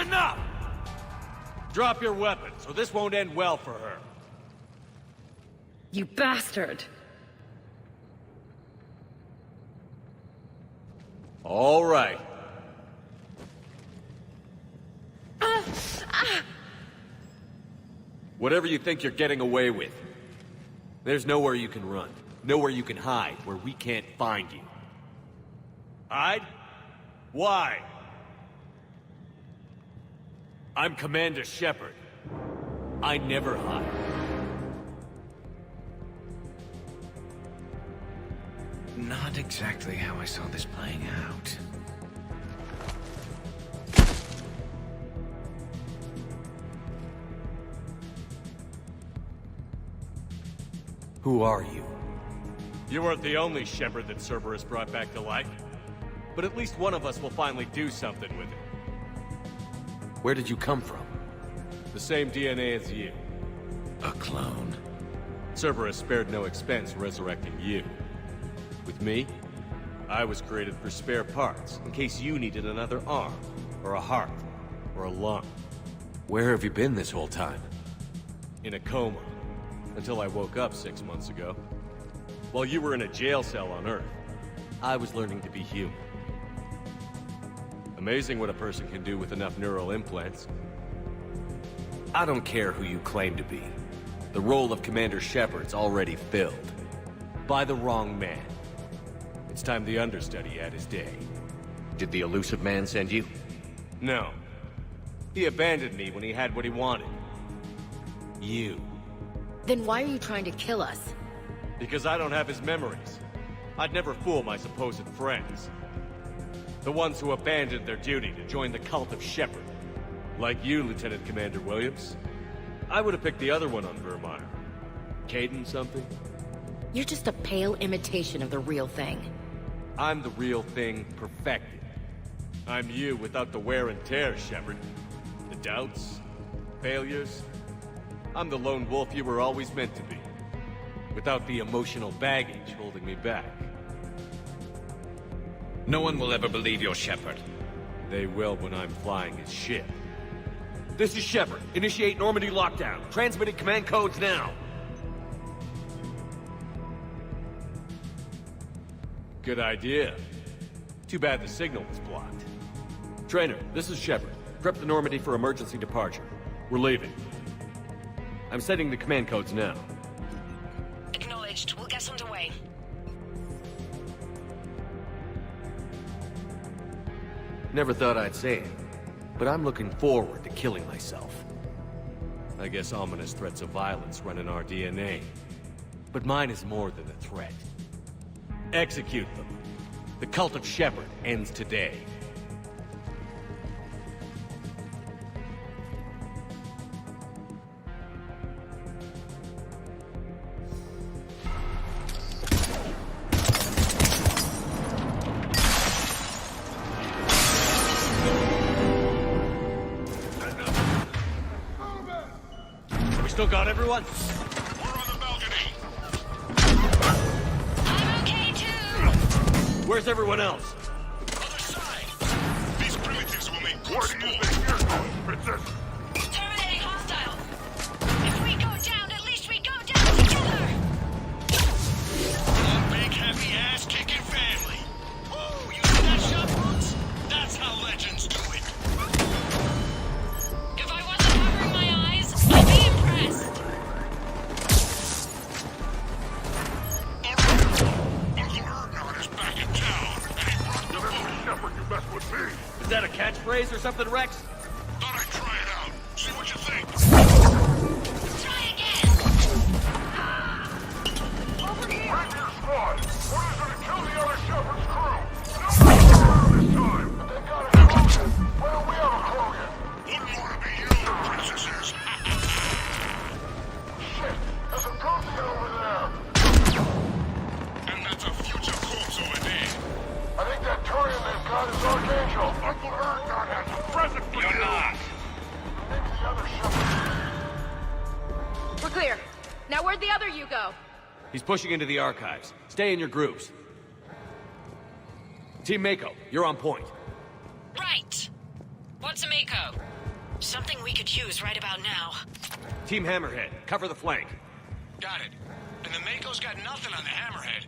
enough! Drop your weapons, or this won't end well for her. You bastard! All right. Whatever you think you're getting away with, there's nowhere you can run. Nowhere you can hide where we can't find you. Hide? Why? I'm Commander Shepard. I never hide. Not exactly how I saw this playing out. Who are you? You weren't the only Shepard that Cerberus brought back to life. But at least one of us will finally do something with it. Where did you come from? The same DNA as you. A clone. Cerberus spared no expense resurrecting you. With me, I was created for spare parts, in case you needed another arm, or a heart, or a lung. Where have you been this whole time? In a coma, until I woke up 6 months ago. While you were in a jail cell on Earth, I was learning to be human. Amazing what a person can do with enough neural implants. I don't care who you claim to be. The role of Commander Shepard's already filled. By the wrong man. It's time the understudy had his day. Did the elusive man send you? No. He abandoned me when he had what he wanted. You. Then why are you trying to kill us? Because I don't have his memories. I'd never fool my supposed friends. The ones who abandoned their duty to join the cult of Shepard. Like you, Lieutenant Commander Williams. I would have picked the other one on Vermeer. Caden something? You're just a pale imitation of the real thing. I'm the real thing perfected. I'm you without the wear and tear, Shepard. The doubts, failures. I'm the lone wolf you were always meant to be. Without the emotional baggage holding me back. No one will ever believe you're Shepard. They will when I'm flying his ship. This is Shepard. Initiate Normandy lockdown. Transmitting command codes now. Good idea. Too bad the signal was blocked. Trainer, this is Shepard. Prep the Normandy for emergency departure. We're leaving. I'm setting the command codes now. Acknowledged. We'll get underway. Never thought I'd say it, but I'm looking forward to killing myself. I guess ominous threats of violence run in our DNA. But mine is more than a threat. Execute them. The cult of Shepard ends today. Still got everyone? We're on the balcony. I'm okay too. Where's everyone else? Other side. These primitives will make good Where do you think you're going, Princess? Terminating hostiles. If we go down, at least we go down together. One big happy ass kicking family. Woo! You see that shot, Brooks? That's how legends do it. If I wasn't covering my eyes, I'd be impressed. Uncle Erdnot is back in town, and he brought the boat. Shepard, you mess with me. Is that a catchphrase or something, Rex? Thought I'd try it out. See what you think. Try again. Bring your squad. Orders are to kill the other Shepard's crew. No around this time. They got a Krogan. Well, we have a Krogan. Wouldn't want to be you, princesses. Shit, there's a Krogan over there. And that's a future corpse over there. I think that Turian they've got is Archangel. Uncle Erdnot has a present for you. You're not. Maybe the other Shepard. We're clear. Now where'd the other you go? He's pushing into the archives. Stay in your groups. Team Mako, you're on point. Right. What's a Mako? Something we could use right about now. Team Hammerhead, cover the flank. Got it. And the Mako's got nothing on the Hammerhead.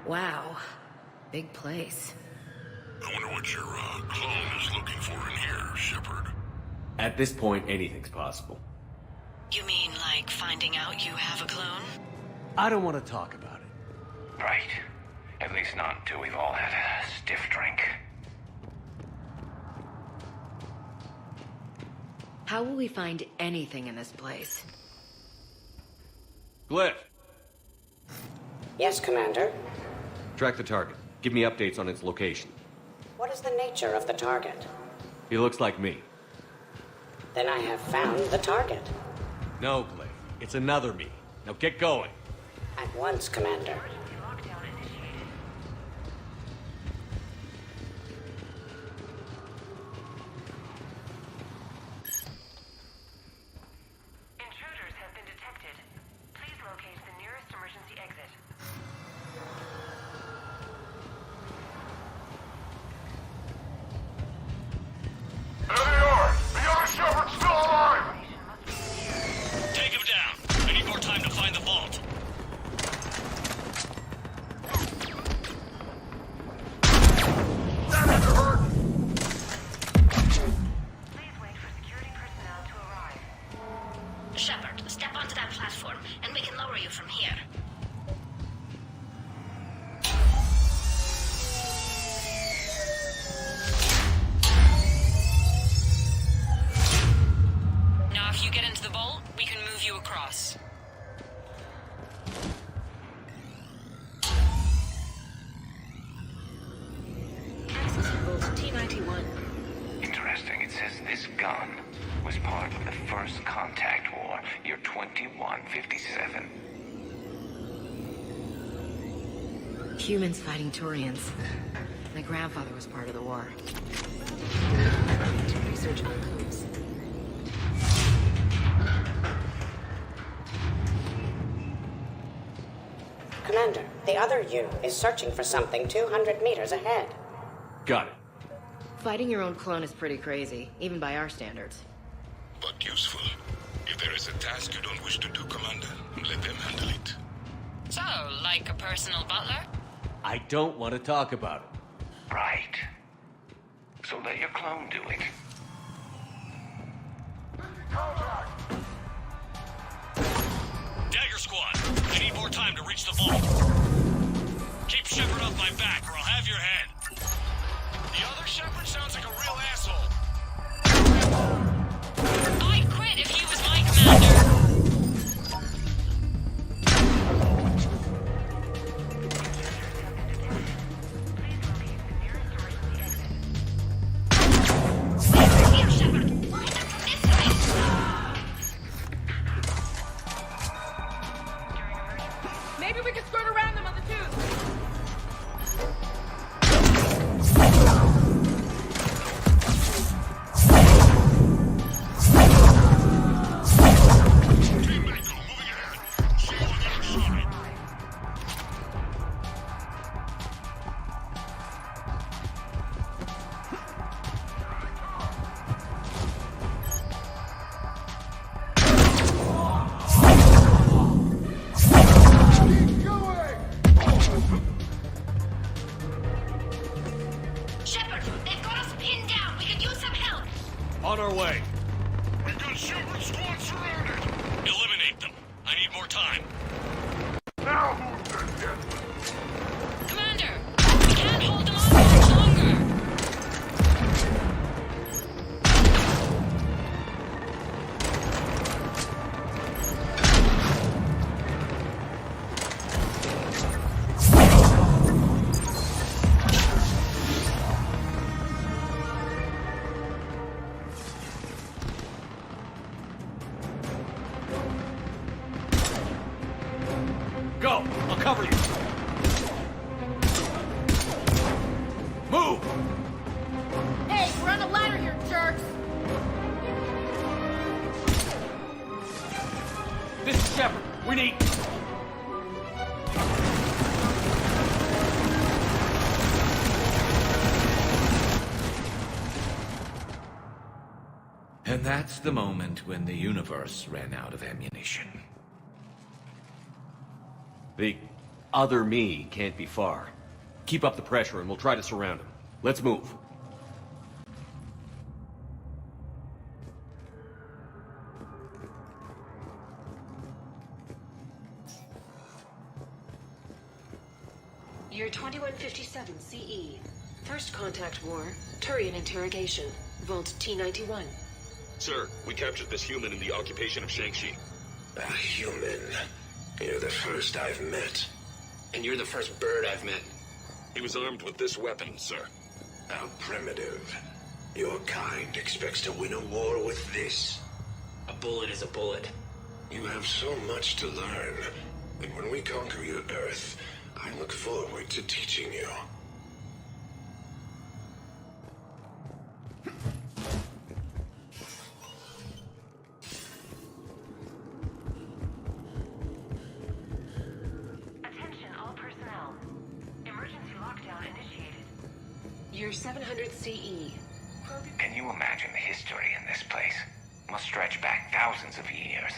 Wow. Big place. I wonder what your clone is looking for in here, Shepard. At this point, anything's possible. You mean like finding out you have a clone? I don't want to talk about it. Right. At least not until we've all had a stiff drink. How will we find anything in this place? Glyph, Yes, Commander. track the target. Give me updates on its location. What is the nature of the target? He looks like me. Then I have found the target. No, Glyph. It's another me. Now get going. At once, Commander. Intruders have been detected. Please locate the nearest emergency exit. There they are! The other Shepard's still alive! Take him down. I need more time to find the vault. That had to hurt! Please wait for security personnel to arrive. Shepard, step onto that platform, and we can lower you from here. Now, if you get into the bowl, we can move you across. Access vault T91. Interesting. It says this gun was part of the first contact war, year 2157. Humans fighting Turians. My grandfather was part of the war. Research alcoves. Commander, the other you is searching for something 200 meters ahead. Got it. Fighting your own clone is pretty crazy, even by our standards. But useful. If there is a task you don't wish to do, Commander, let them handle it. So, like a personal butler? I don't want to talk about it. Right. So let your clone do it. Dagger Squad, I need more time to reach the vault. Keep Shepard off my back or I'll have your head. The other Shepard sounds like a real asshole. I'd quit if he was my commander. Here, Shepard. Hit them from this way. Maybe we can skirt around them on the tubes. on our way. We've got Shepard squad surrounded. Eliminate them. I need more time. Now who's the dead? Commander, we can't hold them off much longer. Go! I'll cover you! Move! Hey, we're on a ladder here, jerks! This is Shepard. We need... And that's the moment when the universe ran out of ammunition. The other me can't be far. Keep up the pressure and we'll try to surround him. Let's move. Year 2157 CE. First contact war, Turian interrogation. Vault T-91. Sir, we captured this human in the occupation of Shang-Chi. A human? You're the first I've met. And you're the first bird I've met. He was armed with this weapon, sir. How primitive. Your kind expects to win a war with this. A bullet is a bullet. You have so much to learn. And when we conquer your Earth, I look forward to teaching you. Year 700 CE. Can you imagine the history in this place? Must stretch back thousands of years.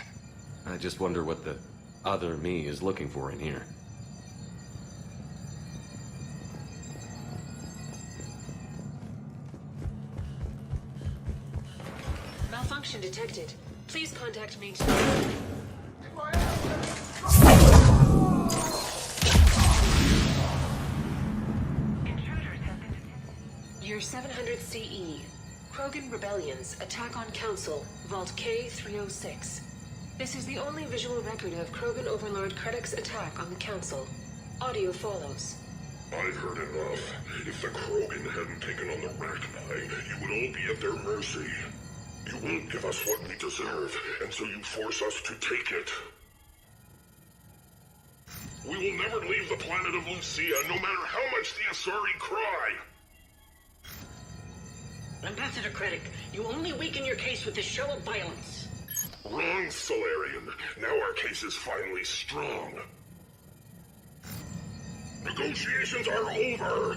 I just wonder what the other me is looking for in here. Malfunction detected. Please contact me. Year 700 CE. Krogan rebellions attack on Council, Vault K-306. This is the only visual record of Krogan Overlord Krennic's attack on the Council. Audio follows. I've heard enough. If the Krogan hadn't taken on the Rachni, you would all be at their mercy. You won't give us what we deserve, and so you force us to take it. We will never leave the planet of Lucia, no matter how much the Asari cry. Ambassador Krennic, you only weaken your case with this show of violence. Wrong, Solarian. Now our case is finally strong. Negotiations are over!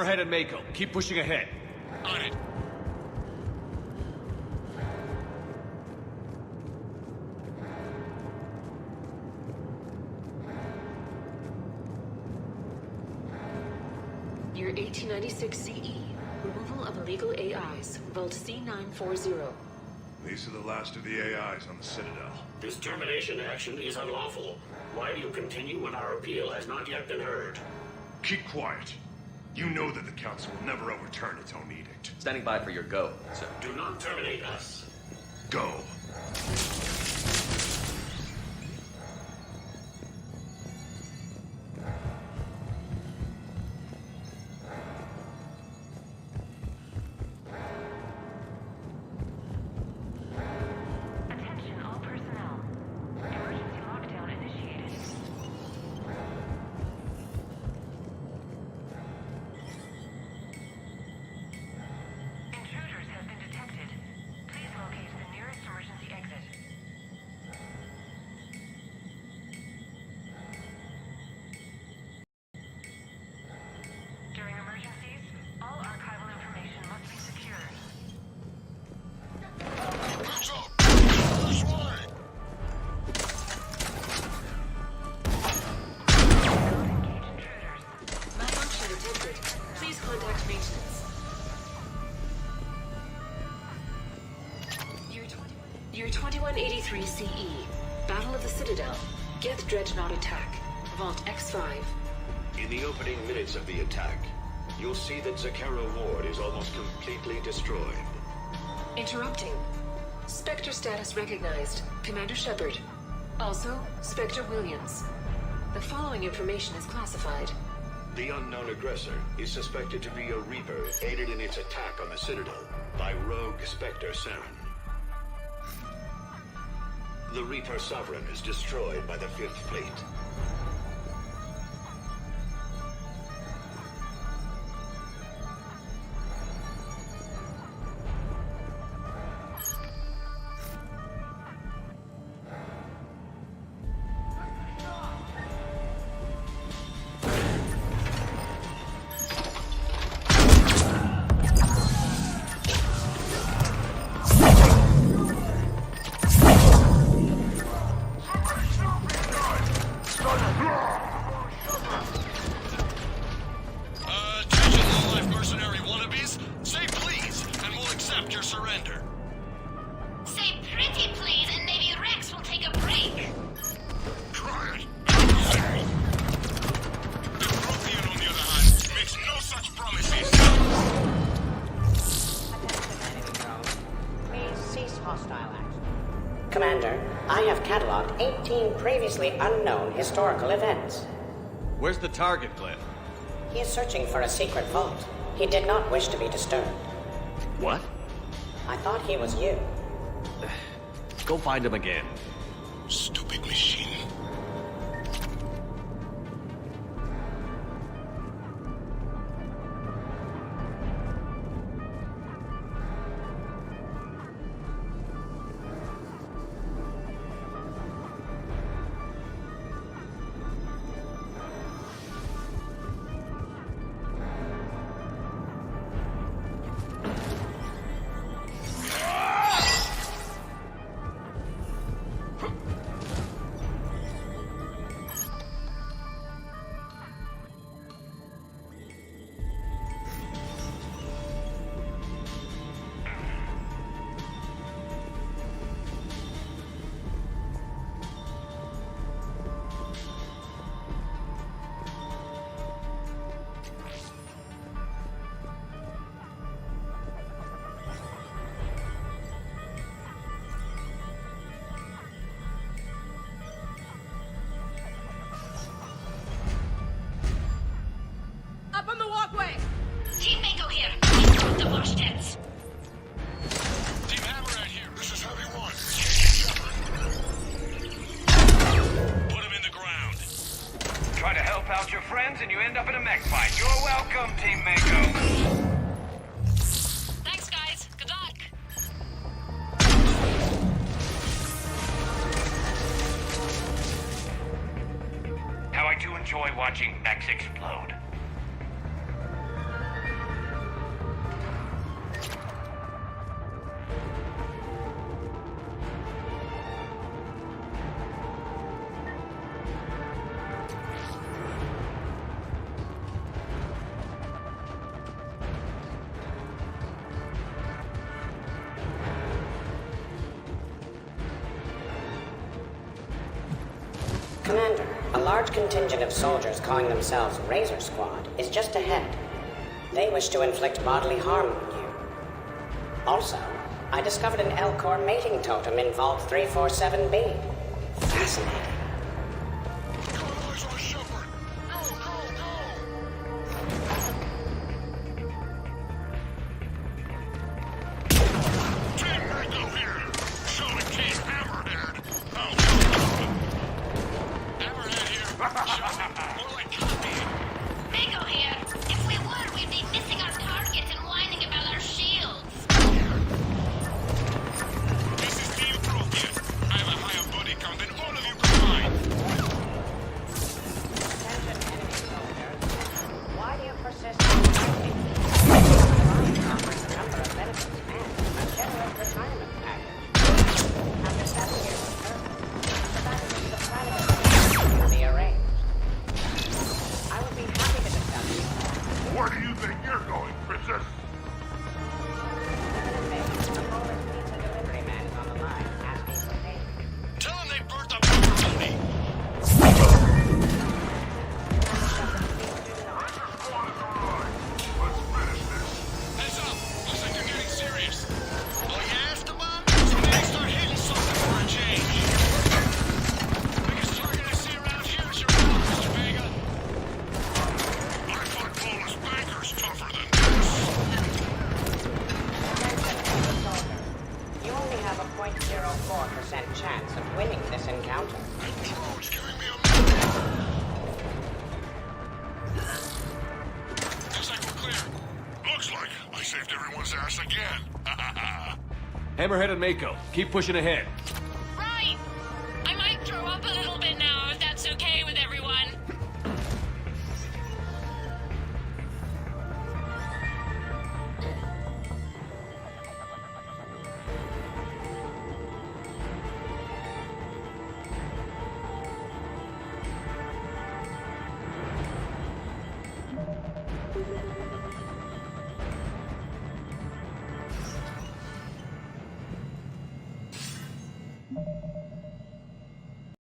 Hammerhead and Mako, keep pushing ahead. On it. Year 1896 CE. Removal of illegal AIs. Vault C940. These are the last of the AIs on the Citadel. This termination action is unlawful. Why do you continue when our appeal has not yet been heard? Keep quiet. You know that the Council will never overturn its own edict. Standing by for your go, sir. Do not terminate us. Go. Attention all personnel. Emergency lockdown initiated. Intruders have been detected. Please locate the nearest emergency exit. During emergencies, all archival information must be secured. Malfunction detected. Please contact maintenance. Year 2183 CE. Battle of the Citadel. Geth Dreadnought attack. Vault X5. In the opening minutes of the attack, you'll see that Zakero Ward is almost completely destroyed. Interrupting. Spectre status recognized. Commander Shepard. Also, Spectre Williams. The following information is classified. The unknown aggressor is suspected to be a Reaper aided in its attack on the Citadel by rogue Spectre Saren. The Reaper Sovereign is destroyed by the Fifth Fleet. Attention low-life mercenary wannabes. Say please, and we'll accept your surrender. Say pretty please, and maybe Rex will take a break. Try it. The Prothean, on the other hand, makes no such promises. Please cease hostile action. Commander, I have cataloged 18 previously unknown historical events. Where's the target, Glenn? He is searching for a secret vault. He did not wish to be disturbed. What? I thought he was you. Go find him again. Stupid machine. Up on the walkway! Team Mako here. Inside the wash tents. Team Hammerhead here. This is Heavy One. Put him in the ground. Try to help out your friends and you end up in a mech fight. You're welcome, Team Mako. Thanks, guys. Good luck. How I do enjoy watching mechs explode. Commander, a large contingent of soldiers calling themselves Razor Squad is just ahead. They wish to inflict bodily harm on you. Also, I discovered an Elcor mating totem in Vault 347B. Fascinating. Mako here. If we were, we'd be missing our targets and whining about our shields. This is Playthru again. I have a higher body count than all of you combined. Attention, enemy soldiers. Why do you persist in fighting? Offers a number of benefits and a generous retirement package. After 7 years of service, the battle is the plan will be arranged. I would be happy to discuss it. Where do you think you're going, Princess? The Polish pizza delivery man is on the line, asking for payment. Tell him they burnt up pepperoni. Heads up. Looks like they're getting serious. Oh, you asked them, Mom? So maybe start hitting something for a change. Biggest target I see around here is your mouth, Mr. Vega. I thought Polish bankers tougher than You only have a 0.04% chance of winning this encounter. Looks like we're clear. Looks like I saved everyone's ass again. Hammerhead and Mako, keep pushing ahead. Right. I might throw up a little bit now, if that's okay with everyone.